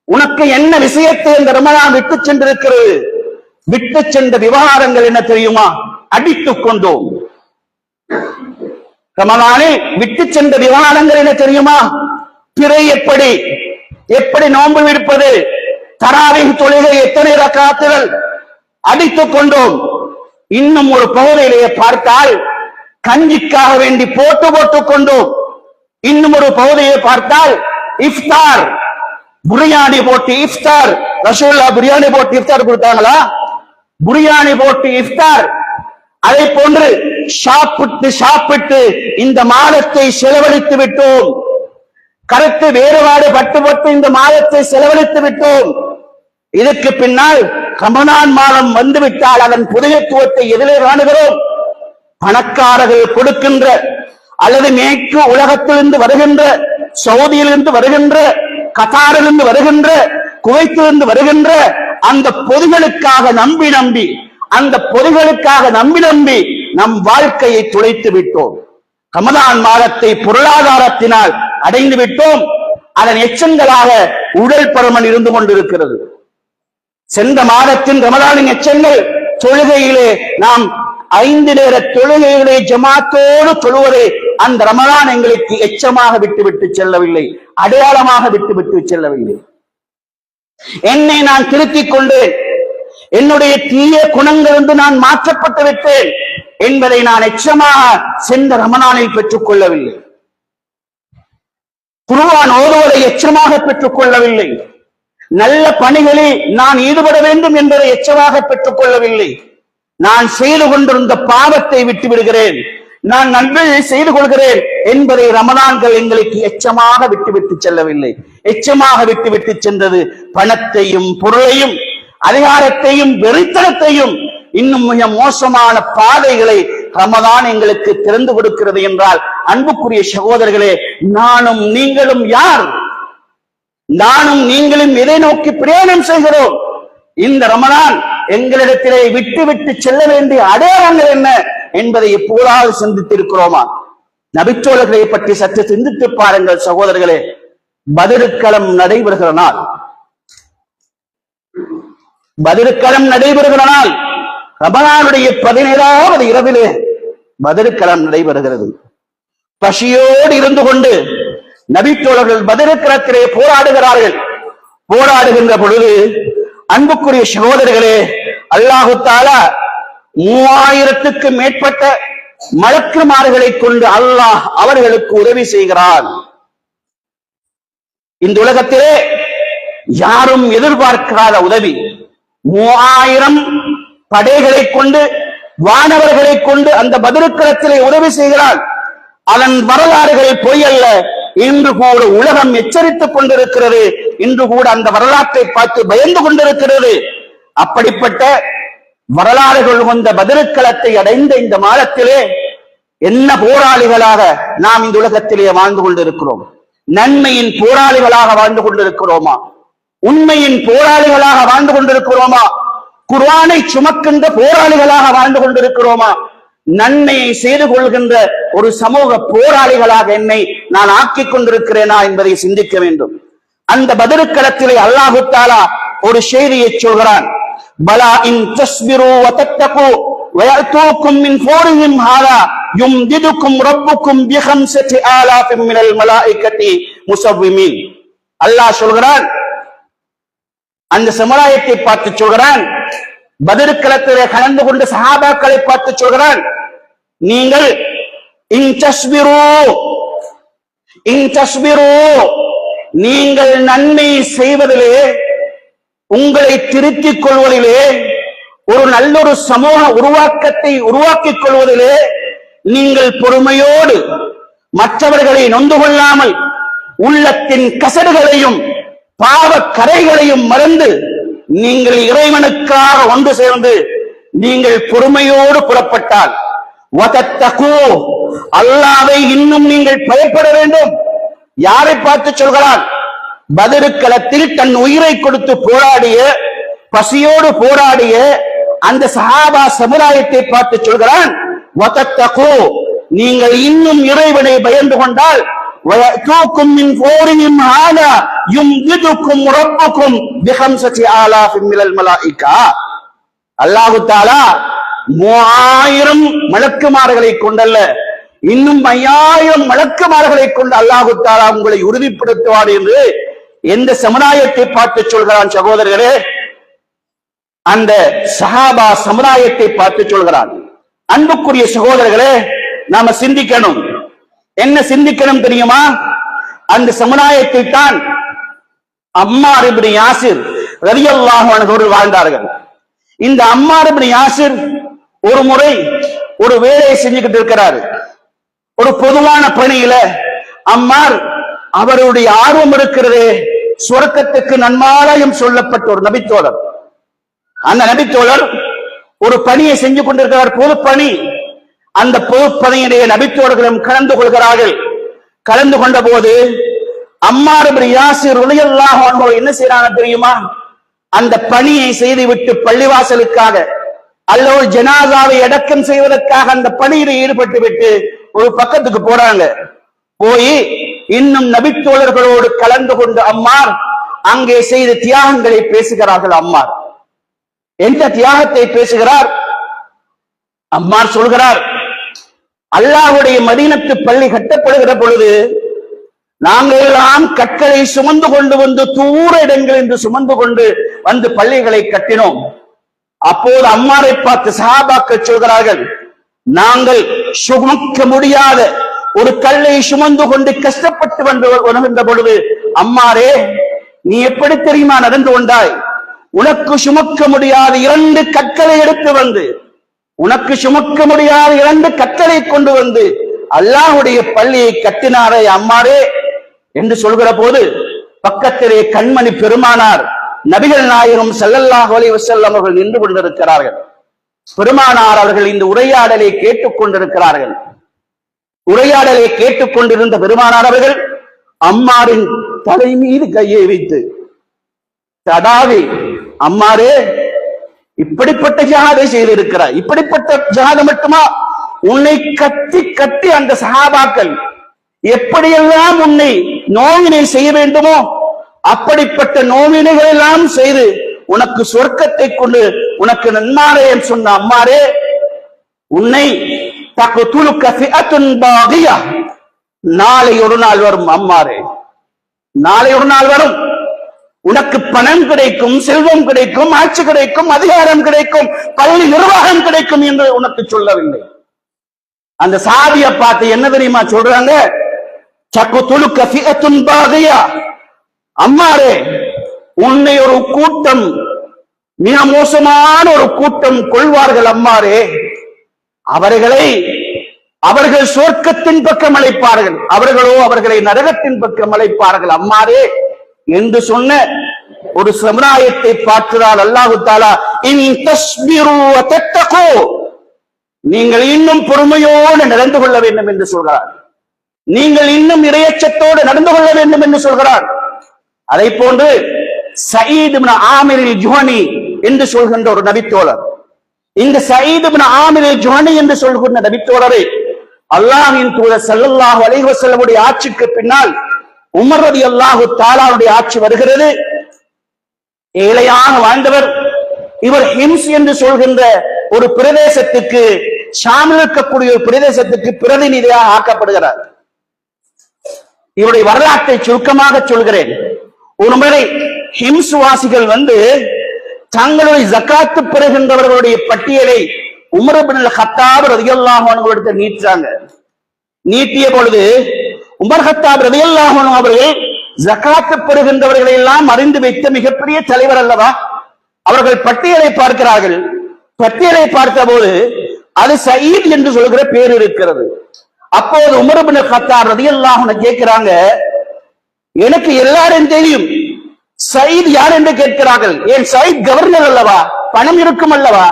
உனக்கு என்ன விஷயத்தை இந்த ரமலான் விட்டு சென்றிருக்கிறது? விட்டு சென்ற விவகாரங்கள் என்ன தெரியுமா? அடித்துக் கொண்டோம். ரமலானை விட்டு சென்ற விவகாரங்கள் என்ன தெரியுமா? பிறை எப்படி நோன்பு விடுப்பது, தராவீஹ் தொழுகை எத்தனை ரக்காத்துகள், அடித்துக் கொண்டோம். இன்னும் ஒரு பகுதியிலேயே பார்த்தால் கஞ்சிக்காக வேண்டி போட்டுக் கொண்டோம். இன்னும் ஒரு பகுதியை பார்த்தால் இஃப்தார், பிரியாணி போட்டு இஃப்தார். ரசூலுல்லாஹ் பிரியாணி போட்டு இஃப்தார் கொடுத்தாங்களா? பிரியாணி போட்டு இஃப்தார். அதை போன்று சாப்பிட்டு இந்த மாதத்தை செலவழித்து விட்டோம். கருத்து வேறுபாடு பட்டு இந்த மாதத்தை செலவழித்து விட்டோம். இதற்கு பின்னால் ரமலான் மாதம் வந்துவிட்டால் அதன் புதியத்துவத்தை எதிலே காணுகிறோம்? பணக்காரர்கள் கொடுக்கின்ற அல்லது மேற்கு உலகத்திலிருந்து வருகின்ற, சவுதியிலிருந்து வருகின்ற, கத்தாரிலிருந்து வருகின்ற, குவைத்திலிருந்து வருகின்ற அந்த பொதிகளுக்காக நம்பி அந்த பொதிகளுக்காக நம்பி நம் வாழ்க்கையை துளைத்து விட்டோம். ரமலான் மாதத்தை பொருளாதாரத்தினால் அடைந்து விட்டோம். அதன் எச்சங்களாக உடல் பருமன் இருந்து கொண்டிருக்கிறது. சென்ற மாதத்தின் ரமலானின் எச்சங்கள் தொழுகையிலே நாம் 5 நேர தொழுகையிலே ஜமாத்தோடு தொழுவதை அந்த ரமலான் எங்களுக்கு எச்சமாக விட்டு செல்லவில்லை, அடையாளமாக விட்டு செல்லவில்லை. என்னை நான் திருத்திக் கொண்டேன், என்னுடைய தீய குணங்களிலிருந்து நான் மாற்றப்பட்டு விட்டேன் என்பதை நான் எச்சமாக சென்ற ரமலானில் பெற்றுக் கொள்ளவில்லை. குர்ஆன் ஓதுவதை எச்சமாக பெற்றுக் கொள்ளவில்லை. நல்ல பணிகளில் நான் ஈடுபட வேண்டும் என்பதை எச்சமாக பெற்றுக் கொள்ளவில்லை. நான் செய்து கொண்டிருந்த பாவத்தை விட்டு விடுகிறேன், நான் நன்மையை செய்து கொள்கிறேன் என்பதை ரமலான்கள் எங்களுக்கு எச்சமாக விட்டு செல்லவில்லை. எச்சமாக விட்டு சென்றது பணத்தையும் பொருளையும் அதிகாரத்தையும் வெறித்தனத்தையும் இன்னும் மிக மோசமான பாதைகளை ரமலான் எங்களுக்கு திறந்து கொடுக்கிறது என்றால், அன்புக்குரிய சகோதரர்களே, நானும் நீங்களும் யார்? நானும் நீங்களும் எதை நோக்கி பிரயாணம் செய்கிறோம்? இந்த ரமலான் எங்களிடத்திலே விட்டு செல்ல வேண்டிய அடையாளங்கள் என்ன என்பதை எப்போதாவது சிந்தித்திருக்கிறோமா? நபித்தோழர்களை பற்றி சற்று சிந்தித்து பாருங்கள் சகோதரர்களே. பத்ருக்களம் நடைபெறுகிற நாள், பத்ருக்களம் நடைபெறுகிற நாள், ரமலானுடைய 17வது இரவிலே பத்ருக்களம் நடைபெறுகிறது. பசியோடு இருந்து கொண்டு நபித்தோழர்கள் பத்ருக்களத்திலே போராடுகிறார்கள். போராடுகின்ற பொழுது அன்புக்குரிய சகோதரர்களே, அல்லாஹு தஆலா 3000க்கு மேற்பட்ட மலக்குமார்களை கொண்டு அல்லாஹ் அவர்களுக்கு உதவி செய்கிறான். இந்த உலகத்திலே யாரும் எதிர்பார்க்காத உதவி. 3000 படைகளை கொண்டு, வானவர்களை கொண்டு அந்த பத்ருக்களத்திலே உதவி செய்கிறான். அதன் வரலாறுகள் பொய் அல்ல. இன்று கூட உலகம் எச்சரித்துக் கொண்டிருக்கிறது. இன்று கூட அந்த வரலாற்றை பார்த்து பயந்து கொண்டிருக்கிறது. அப்படிப்பட்ட வரலாறுகள் வந்த பதிலுக்களத்தை அடைந்த இந்த மாதத்திலே என்ன போராளிகளாக நாம் இந்த உலகத்திலே வாழ்ந்து கொண்டிருக்கிறோம்? நன்மையின் போராளிகளாக வாழ்ந்து கொண்டிருக்கிறோமா? உண்மையின் போராளிகளாக வாழ்ந்து கொண்டிருக்கிறோமா? குர்ஆனை சுமக்கின்ற போராளிகளாக வாழ்ந்து கொண்டிருக்கிறோமா? நன்மையை செய்து கொள்கின்ற ஒரு சமூக போராளிகளாக என்னை நான் ஆக்கிக் கொண்டிருக்கிறேனா என்பதை சிந்திக்க வேண்டும். அந்த பதிலுக்களத்திலே அல்லாஹு தஆலா ஒரு செய்தியை சொல்கிறான். பலா இன் தஸ்பிரு வ தத்தகு வ யஅதூகும் மின் ஃபௌரிஹிம் ஹாலா யும்திதுகும் ரப்புக்கும் பி 5000 மினல் மலாயிகத்தி முஸவ்விமீன். அல்லாஹ் சொல்கிறான், அந்த சமுதாயத்தை பார்த்து சொல்கிறான், பதிலுக்களத்திலே கலந்து கொண்ட சஹாபாக்களை பார்த்து சொல்கிறான், நீங்கள் இன் தஸ்பிரு நீங்கள் நன்மை செய்வதிலே, உங்களை திருத்திக் கொள்வதிலே, ஒரு நல்லொரு சமூக உருவாக்கத்தை உருவாக்கிக் கொள்வதிலே நீங்கள் பொறுமையோடு மற்றவர்களை நொந்து கொள்ளாமல் உள்ளத்தின் கசடுகளையும் பாவ கரைகளையும் மறந்து நீங்கள் இறைவனுக்காக ஒன்று சேர்ந்து நீங்கள் பொறுமையோடு புறப்பட்டால் அல்லாஹ்வை இன்னும் நீங்கள் பயப்பட வேண்டும். யாரை பார்த்து சொல்கிறான்? பதிலுக்களத்தில் தன் உயிரை கொடுத்து போராடிய, பசியோடு போராடிய அந்த சஹாபா சமுதாயத்தை பார்த்து சொல்கிறான், நீங்கள் இன்னும் இறைவனை பயந்து கொண்டால் அல்லாஹு தஆலா 3000 மலக்குமார்களை கொண்டல்ல, இன்னும் 5000 மலக்குமார்களை கொண்டு அல்லாஹு தஆலா உங்களை உறுதிப்படுத்துவார் என்று எந்த சமுதாயத்தை பார்த்து சொல்கிறான்? சகோதரர்களே, அந்த சஹாபா சமுதாயத்தை பார்த்து சொல்கிறான். அன்புக்குரிய சகோதரர்களே, நாம சிந்திக்கணும். என்ன சிந்திக்கணும் தெரியுமா? அந்த சமுதாயத்தை தான் அம்மார் இப்னு யாசிர் ரலியல்லாஹு அன்ஹு வாழ்ந்தார்கள். இந்த அம்மார் இப்னு யாசிர் ஒரு முறை ஒரு வேலையை செஞ்சுக்கிட்டு இருக்கிறாரு. ஒரு பொதுவான பணியில அம்மார், அவருடைய ஆர்வம் இருக்கிறதே, சொர்க்கத்துக்கு நன்மாராயம் சொல்லப்பட்ட ஒரு நபித்தோழர். அந்த நபித்தோழர் ஒரு பணியை செஞ்சு கொண்டிருக்கிறார், பொது பணி. அந்த பொது பணியிலே நபித்தோழர்களும் கலந்து கொள்கிறார்கள். கலந்து கொண்ட போது அம்மார் இப்னு யாசிர் ரலியல்லாஹு அன்ஹு என்ன செய்யறாங்க தெரியுமா? அந்த பணியை செய்துவிட்டு பள்ளிவாசலுக்காக அல்லது ஜனாசாவை அடக்கம் செய்வதற்காக அந்த பணியில் ஈடுபட்டு விட்டு ஒரு பக்கத்துக்கு போறாங்க. போய் இன்னும் நபித்தோழர்களோடு கலந்து கொண்டு அம்மார் அங்கே செய்த தியாகங்களை பேசுகிறார்கள். அம்மார் எந்த தியாகத்தை பேசுகிறார்? அம்மார் சொல்கிறார், அல்லாஹ்வுடைய மதீனத்து பள்ளி கட்டப்படுகிற பொழுது நாங்கள் எல்லாம் கற்களை சுமந்து கொண்டு வந்து தூர இடங்கள் என்று சுமந்து கொண்டு வந்து பள்ளிகளை கட்டினோம். அப்போது அம்மாரை பார்த்து சஹாபாக்கள் சொல்கிறார்கள், நாங்கள் சுமக்க முடியாத ஒரு கல்லை சுமந்து கொண்டு கஷ்டப்பட்டு வருகின்ற பொழுது அம்மாரே, நீ எப்படி தெரியுமா நடந்து கொண்டாய்? உனக்கு சுமக்க முடியாத 2 கற்களை எடுத்து வந்து, உனக்கு சுமக்க முடியாத 2 கற்களை கொண்டு வந்து அல்லாஹ்வுடைய பள்ளியை கட்டினாரே அம்மாரே என்று சொல்கிற போது பக்கத்திலே கண்மணி பெருமானார் நபிகள் நாயகம் ஸல்லல்லாஹு அலைஹி வஸல்லம் அவர்கள் நின்று கொண்டிருக்கிறார்கள். பெருமானார் அவர்கள் இந்த உரையாடலை கேட்டுக் கொண்டிருக்கிறார்கள். உரையாடலை கேட்டுக் கொண்டிருந்த பெருமானார் அவர்கள் அம்மாரின் தலை மீது கையை வைத்து தடாவி, அம்மாரே, இப்படிப்பட்ட ஜிஹாதை செய்திருக்கிறார். இப்படிப்பட்ட ஜிஹாது மட்டுமா? உன்னை கட்டி கட்டி அந்த சஹாபாக்கள் எப்படியெல்லாம் உன்னை நோவினை செய்ய வேண்டுமோ அப்படிப்பட்ட நோவினைகள் எல்லாம் செய்து உனக்கு சொர்க்கத்தை கொண்டு உனக்கு நன்மாராயம் சொன்ன அம்மாரே, உன்னை தக்துலுக ஃபிஅத்துன் பாகியா, நாளை ஒரு நாள் வரும் அம்மாரே, நாளை ஒரு நாள் வரும், உனக்கு பணம் கிடைக்கும், செல்வம் கிடைக்கும், ஆட்சி கிடைக்கும், அதிகாரம் கிடைக்கும், பள்ளி நிர்வாகம் கிடைக்கும் என்று உனக்கு சொல்லவில்லை. அந்த சாதியை பார்த்து என்ன தெரியுமா சொல்றாங்க? தக்துலுக ஃபிஅத்துன் பாகியா, அம்மாரே, உன்னை ஒரு கூட்டம், மிக மோசமான ஒரு கூட்டம் கொள்வார்கள் அம்மாரே. அவர்கள் சொர்க்கத்தின் பக்கம் அழைப்பார்கள், அவர்களோ அவர்களை நரகத்தின் பக்கம் அழைப்பார்கள். அம்மாரே, என்று சொன்ன ஒரு சமுதாயத்தை பார்க்கிறார் அல்லாஹு தஆலா. இன் தஸ்பிரு வ தத்தகு, நீங்கள் இன்னும் பொறுமையோடு நடந்து கொள்ள வேண்டும் என்று சொல்கிறார். நீங்கள் இன்னும் இறையச்சத்தோடு நடந்து கொள்ள வேண்டும் என்று சொல்கிறார். அதை போன்று சயீத் இப்னு ஆமிர் அல்-ஜுஹனி என்று சொல்கின்ற ஒரு நபித்தோழர், இந்த சயீத் இப்னு ஆமிர் அல்-ஜுஹனி என்று சொல்கின்ற நபித்தோழரை அல்லாஹ்வின் தூதர் ஸல்லல்லாஹு அலைஹி வஸல்லம் உடைய ஆட்சிக்கு பின்னால் உமர் ரலியல்லாஹு தஆலாவுடைய ஆட்சி வருகிறது. ஏழையாக வாழ்ந்தவர் இவர். ஹிம்ஸ் என்று சொல்கின்ற ஒரு பிரதேசத்துக்கு, ஷாமில் இருக்கக்கூடிய ஒரு பிரதேசத்துக்கு பிரதிநிதியாக ஆக்கப்படுகிறார். இவருடைய வரலாற்றை சுருக்கமாக சொல்கிறேன். ஒருமுறை ஹிம்ஸ் வாசிகள் தங்களுடைய ஜக்காத்து பெறுகின்றவர்களுடைய பட்டியலை உமர் இப்னு கத்தாப் ரலியல்லாஹு அன்ஹு அவர்களிடத்தில் நீட்டாங்க. நீட்டிய பொழுது உமர் கத்தாப் ரலியல்லாஹு அன்ஹு அவர்கள் ஜக்காத்து பெறுகின்றவர்களை எல்லாம் அறிந்து வைத்த மிகப்பெரிய தலைவர் அல்லவா, அவர்கள் பட்டியலை பார்க்கிறார்கள். பட்டியலை பார்த்த போது அது சயீத் என்று சொல்கிற பேர் இருக்கிறது. அப்போது உமர் இப்னு கத்தாப் ரலியல்லாஹு அன்ஹு கேட்கிறாங்க, எனக்கு எல்லாரும் தெரியும், சயீத் யார் என்று கேட்கிறார்கள். ஏன் சயீத் கவர்னர் அல்லவா, பணம் இருக்கும் அல்லவா,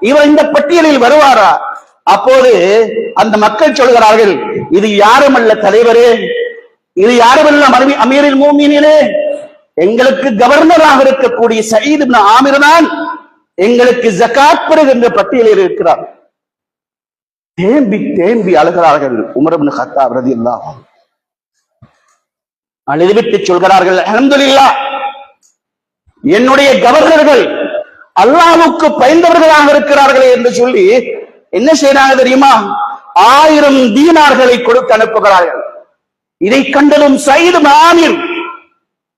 இவர் இந்த பட்டியலில் வருவாரா? அப்போது அந்த மக்கள் சொல்கிறார்கள், இது யாரும் அல்ல தலைவரே, இது யாரும் அல்ல அமீருல் முஃமினீனே, எங்களுக்கு கவர்னராக இருக்கக்கூடிய சயீத் இப்னு ஆமிர் தான் எங்களுக்கு ஜகாத் பெறுகின்ற பட்டியலில் இருக்கிறார். தேம்பி தேம்பி அழுகிறார்கள் உமர் இப்னு கத்தாப் ரலியல்லாஹு அன்ஹு. அழுதுவிட்டு சொல்கிறார்கள், அல்ஹம்துலில்லாஹ், என்னுடைய கவர்னர்கள் அல்லாஹ்வுக்கு பயந்தவர்களாக இருக்கிறார்களே என்று சொல்லி என்ன செய்யறாங்க தெரியுமா? 1000 தீனார்களை கொடுத்து அனுப்புகிறார்கள். இதை கண்டதும் சயீத் இப்னு ஆமிர்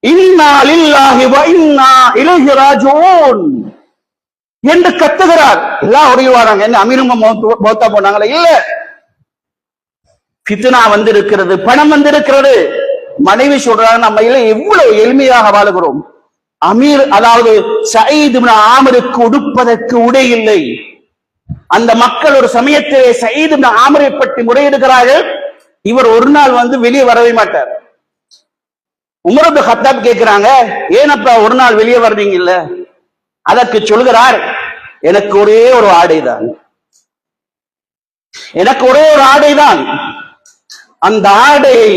இன்னா லில்லாஹி வ இன்னா இலைஹி ராஜிஊன் என்று கத்துகிறார். எல்லாம் ஓடிவாராங்க. என்ன அமீரும் மௌத்தா போனாங்களே? இல்ல, ஃபித்னா வந்திருக்கிறது, பணம் வந்திருக்கிறது. மனைவி சொல்றாங்க, நம்ம எவ்வளவு எளிமையாக வாழுகிறோம். அமீர், அதாவது சயீத் இப்னு ஆமிருக்கு உடுப்பதற்கு உடை இல்லை. அந்த மக்கள் ஒரு சமயத்திலே சயீத் இப்னு ஆமிரை பற்றி முறையிடுகிறார்கள். இவர் ஒரு நாள் வெளியே வரவே மாட்டார். உமர் இப்னு கத்தாப் கேட்கிறாங்க, ஏனப்பா ஒரு நாள் வெளியே வர்றீங்க இல்ல? அதற்கு சொல்கிறார், எனக்கு ஒரே ஒரு ஆடைதான், எனக்கு ஒரே ஒரு ஆடைதான். அந்த ஆடையை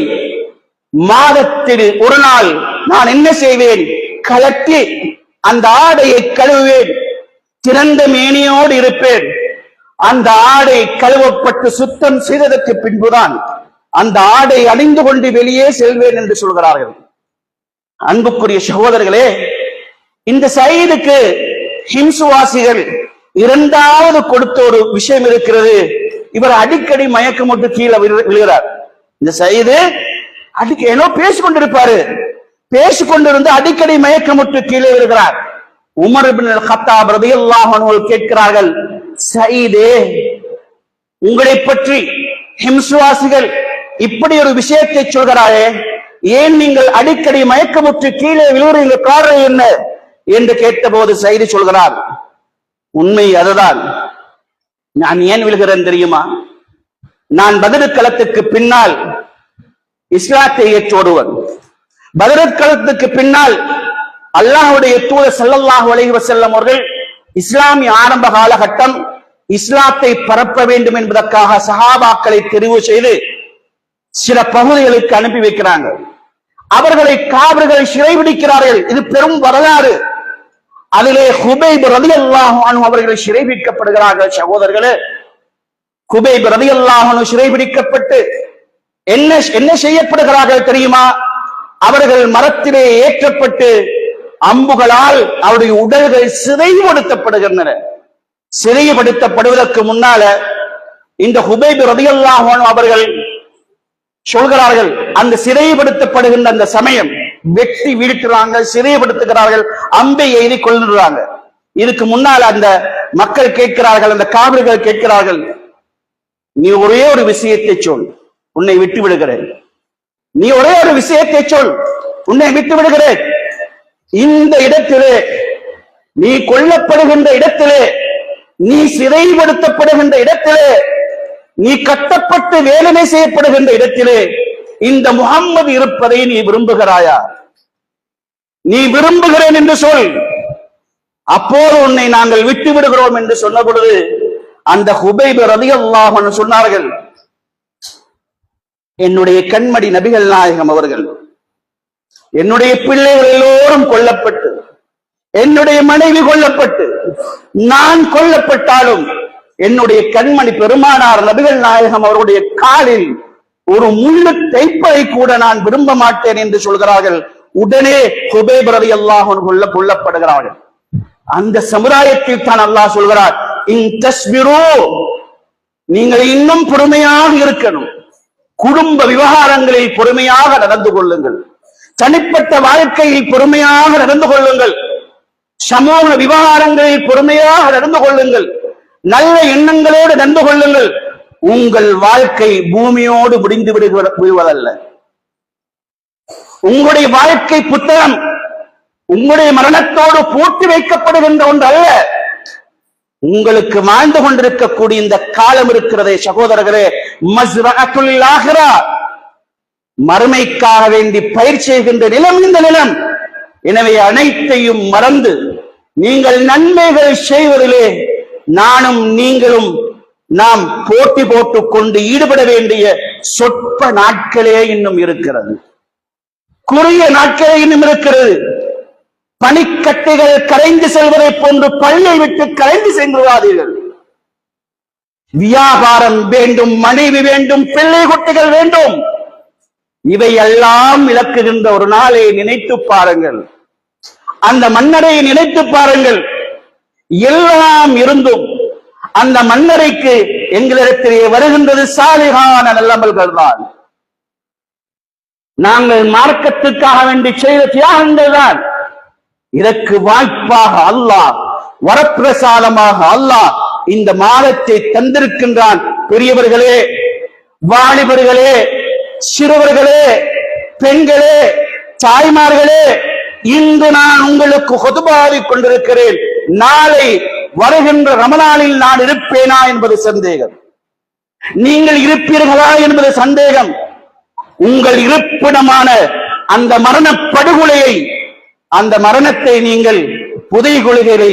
மாதத்தில் ஒரு நாள் நான் என்ன செய்வேன், கலட்டி அந்த ஆடையை கழுவுவேன், திறந்த மேனியோடு இருப்பேன். அந்த ஆடை கழுவப்பட்டு சுத்தம் செய்ததற்கு பின்புதான் அந்த ஆடை அணிந்து கொண்டு வெளியே செல்வேன் என்று சொல்கிறார்கள். அன்புக்குரிய சகோதரர்களே, இந்த சயீதுக்கு ஹிம்சுவாசிகள் இரண்டாவது கொடுத்த ஒரு விஷயம் இருக்கிறது. இவர் அடிக்கடி மயக்கமுட்டு கீழே விழுகிறார். இந்த சயீது அடிக்கடி ஏனோ பேசிக்கொண்டிருப்பாரு, பேசிக்கொண்டிருந்து அடிக்கடி மயக்கமுட்டு கீழே விழுகிறார். உமர் இப்னு கத்தாப் ரலியல்லாஹு அன்ஹு கேட்கிறார்கள், சயீதே, உங்களை பற்றி ஹிம்சுவாசிகள் இப்படி ஒரு விஷயத்தை சொல்கிறாரே, ஏன் நீங்கள் அடிக்கடி மயக்கமுற்று கீழே விழுகிறீங்க, காரணம் என்ன என்று கேட்டபோது சயீது சொல்கிறார், உண்மை அதுதான். நான் ஏன் விழுகிறேன் தெரியுமா? நான் பத்ர் களத்துக்கு பின்னால் இஸ்லாத்தை ஏற்றோடுவன். பத்ர் களத்துக்கு பின்னால் அல்லாஹ்வுடைய தூதர் ஸல்லல்லாஹு அலைஹி வஸல்லம் அவர்கள் இஸ்லாமிய ஆரம்ப காலகட்டம் இஸ்லாத்தை பரப்ப வேண்டும் என்பதற்காக சஹாபாக்களை தெரிவு செய்து சில பகுதிகளுக்கு அனுப்பி வைக்கிறாங்க. அவர்களை காபிர்கள் சிறைபிடிக்கிறார்கள். இது பெரும் வரலாறு. அதிலே குபைப் ரலியல்லாஹு அன்ஹு அவர்கள் சிறைபிடிக்கப்படுகிறார்கள். சகோதரர்களே, குபைப் ரலியல்லாஹு அன்ஹு சிறைபிடிக்கப்பட்டு என்ன செய்யப்படுகிறார்கள் தெரியுமா? அவர்கள் மரத்திலே ஏற்றப்பட்டு அம்புகளால் அவருடைய உடல்கள் சிறைப்படுத்தப்படுகின்றன. சிறைப்படுத்தப்படுவதற்கு முன்னால இந்த குபைப் ரலியல்லாஹு அன்ஹு அவர்கள் சொல்கிறார்கள், அந்த சிறைப்படுத்தப்படுகின்ற அந்த சமயம் வெட்டி வீழ்த்துறாங்க, சிறைப்படுத்துகிறார்கள், அம்பை எய்தி கொள்ளுறாங்க. இதுக்கு முன்னால் அந்த மக்கள் கேட்கிறார்கள், அந்த காவிர்கள் கேட்கிறார்கள், நீ ஒரே ஒரு விஷயத்தை சொல், உன்னை விட்டு விடுகிறேன். நீ ஒரே ஒரு விஷயத்தை சொல், உன்னை விட்டு விடுகிறேன். இந்த இடத்திலே, நீ கொல்லப்படுகின்ற இடத்திலே, நீ சிறைப்படுத்தப்படுகின்ற இடத்திலே, நீ கட்டப்பட்டு வேதனை செய்யப்படுகின்ற இடத்திலே இந்த முஹம்மது இருப்பதை நீ விரும்புகிறாயா? நீ விரும்புகிறேன் என்று சொல், அப்போது உன்னை நாங்கள் விட்டு விடுகிறோம் என்று சொன்ன பொழுது அந்த ஹுபைப் ரலியல்லாஹு அன்ஹு சொன்னார்கள், என்னுடைய கண்மணி நபிகள் நாயகம் அவர்கள், என்னுடைய பிள்ளைகள் எல்லோரும் கொல்லப்பட்டு, என்னுடைய மனைவி கொல்லப்பட்டு, நான் கொல்லப்பட்டாலும் என்னுடைய கண்மணி பெருமானார் நபிகள் நாயகம் அவருடைய காலில் ஒரு முள்ளு தைப்பதை கூட நான் விரும்ப மாட்டேன் என்று சொல்கிறார்கள். உடனே ஹுபைப் ரலியல்லாஹு அன்ஹு கொல்லப்படுகிறார்கள். அந்த சமுதாயத்தில் தான் அல்லாஹ் சொல்கிறார், இன் தஸ்பிரு, நீங்கள் இன்னும் பொறுமையாக இருக்கணும், குடும்ப விவகாரங்களில் பொறுமையாக நடந்து கொள்ளுங்கள், தனிப்பட்ட வாழ்க்கையில் பொறுமையாக நடந்து கொள்ளுங்கள், சமூக விவகாரங்களில் பொறுமையாக நடந்து கொள்ளுங்கள், நல்ல எண்ணங்களோடு நடந்து கொள்ளுங்கள். உங்கள் வாழ்க்கை பூமியோடு முடிந்து விடுவதல்ல. உங்களுடைய வாழ்க்கை புத்தகம் உங்களுடைய மரணத்தோடு பூட்டி வைக்கப்படுகின்ற ஒன்று அல்ல. உங்களுக்கு வாழ்ந்து கொண்டிருக்கக்கூடிய இந்த காலம் இருக்கிறதே சகோதரர்களே, மஸ்ரஅத்துல் ஆகிரா, மறுமைக்காக வேண்டி பயிர் செய்கின்ற நிலம் இந்த நிலம். எனவே அனைத்தையும் மறந்து நீங்கள் நன்மைகள் செய்வதிலே நானும் நீங்களும் நாம் போட்டி போட்டுக் கொண்டு ஈடுபட வேண்டிய சொற்ப நாட்களே இன்னும் இருக்கிறது, குறுகிய நாட்களே இன்னும் இருக்கிறது. பனிக்கட்டைகள் கரைந்து செல்வதை போன்று பள்ளியை விட்டு கரைந்து சென்றுவாதீர்கள். வியாபாரம் வேண்டும், மனைவி வேண்டும், பிள்ளை குட்டிகள் வேண்டும், இவை எல்லாம் இழக்குகின்ற ஒரு நாளை நினைத்து பாருங்கள். அந்த மன்னரை நினைத்து பாருங்கள். எல்லாம் இருந்தும் அந்த மன்னரைக்கு எங்களிடத்திலே வருகின்றது சாலிகான நல்லமல்கள் தான். நாங்கள் மார்க்கத்துக்காக வேண்டி செய்த தியாகங்கள் தான். இதற்கு வாய்ப்பாக அல்லாஹ், வரப்பிரசாதமாக அல்லாஹ் இந்த மாதத்தை தந்திருக்கின்றான். பெரியவர்களே, வாலிபர்களே, சிறுவர்களே, பெண்களே, தாய்மார்களே, இன்று நான் உங்களுக்கு ஹுதுபாவிக் கொண்டிருக்கிறேன். நாளை வருகின்ற ரமலானில் நான் இருப்பேனா என்பது சந்தேகம். நீங்கள் இருப்பீர்களா என்பது சந்தேகம். உங்கள் இருப்பிடமான அந்த மரண படுகொலையை, அந்த மரணத்தை நீங்கள் புதைகுலிகளை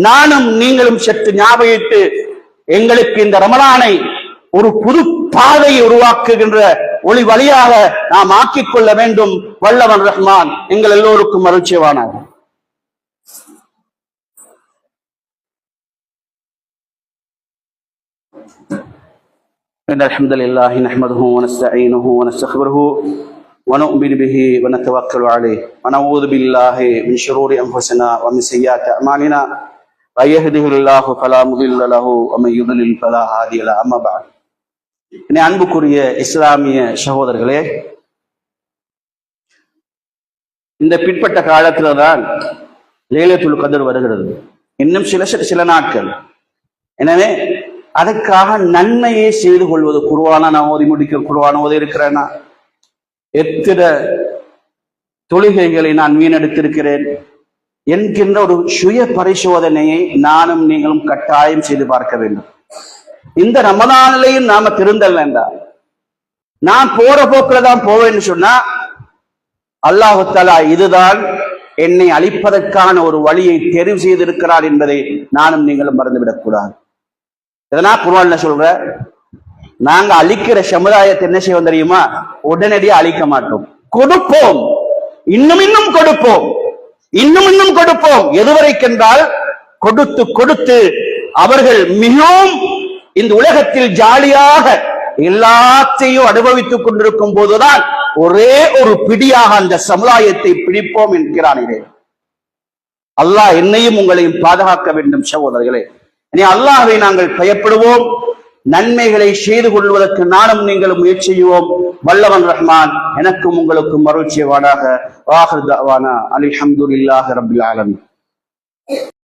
நானும் நீங்களும் சற்று ஞாபகிட்டு எங்களுக்கு இந்த ரமலானை ஒரு புது பாதையை உருவாக்குகின்ற ஒளி வழியாக நாம் ஆக்கிக் கொள்ள வேண்டும். வல்லவன் ரஹ்மான் எங்கள் எல்லோருக்கும் அருள் செய்வானாக. அல்ஹம்துலில்லாஹி நஹ்மதுஹு வ நஸ்தஈனுஹு வ நஸ்தக்பிருஹு வ நு'மினு பிஹி வ நதவக்கலு அலைஹி வ நஊது பில்லாஹி மின் ஷுரூரி அன்ஃபுஸினா வ மின் ஸய்யிஆத்தி அஅமாலினா மன் யஹ்திஹில்லாஹு ஃபலா முதில்ல லஹு வ மன் யுضلل ஃபலா ஹாதிய லஹு. அம்மா பஅத். அன்புக்குரிய இஸ்லாமிய சகோதரர்களே, இந்த பிற்பட்ட காலத்துல தான் லைலத்துல் கத்ர் வருகிறது. இன்னும் சில நாட்கள். எனவே அதற்காக நன்மையை செய்து கொள்வது. குர்ஆனை நான் ஓதி முடிக்க, குர்ஆன் ஓதி இருக்கிறேன்னா, எத்தனை தொழுகைகளை நான் வீணெடுத்திருக்கிறேன் என்கின்ற ஒரு சுய பரிசோதனையை நானும் நீங்களும் கட்டாயம் செய்து பார்க்க வேண்டும். இந்த ரமலானிலையும் நாம திருந்தல்ல, நான் போற போக்குல தான் போவேன்னு சொன்னா அல்லாஹு தஆலா இதுதான் என்னை அழிப்பதற்கான ஒரு வழியை தெரிவு செய்திருக்கிறார் என்பதை நானும் நீங்களும் மறந்துவிடக் கூடாது. இதனா குர்ஆன்ல சொல்ற, நாங்க அழிக்கிற சமுதாயத்தை என்ன செய்வோம் தெரியுமா? உடனடியாக அழிக்க மாட்டோம், கொடுப்போம், இன்னும் கொடுப்போம், இன்னும் கொடுப்போம். எதுவரைக்கென்றால் கொடுத்து கொடுத்து அவர்கள் மிகவும் இந்த உலகத்தில் ஜாலியாக எல்லாத்தையும் அனுபவித்துக் கொண்டிருக்கும் போதுதான் ஒரே ஒரு பிடியாக அந்த சமுதாயத்தை பிடிப்போம் என்கிறானே. அல்லாஹ் என்னையும் உங்களையும் பாதுகாக்க வேண்டும் சகோதரர்களே. இனி அல்லாஹ்வை நாங்கள் பயப்படுவோம், நன்மைகளை செய்து கொள்வதற்கு நானும் நீங்களும் முயற்சி செய்வோம். வல்லவன் ரஹ்மான் எனக்கும் உங்களுக்கும் அருள் செய்வானாக. வாஹிர் தஅவானா அல்ஹம்துலில்லாஹி ரப்பில் ஆலமீன்.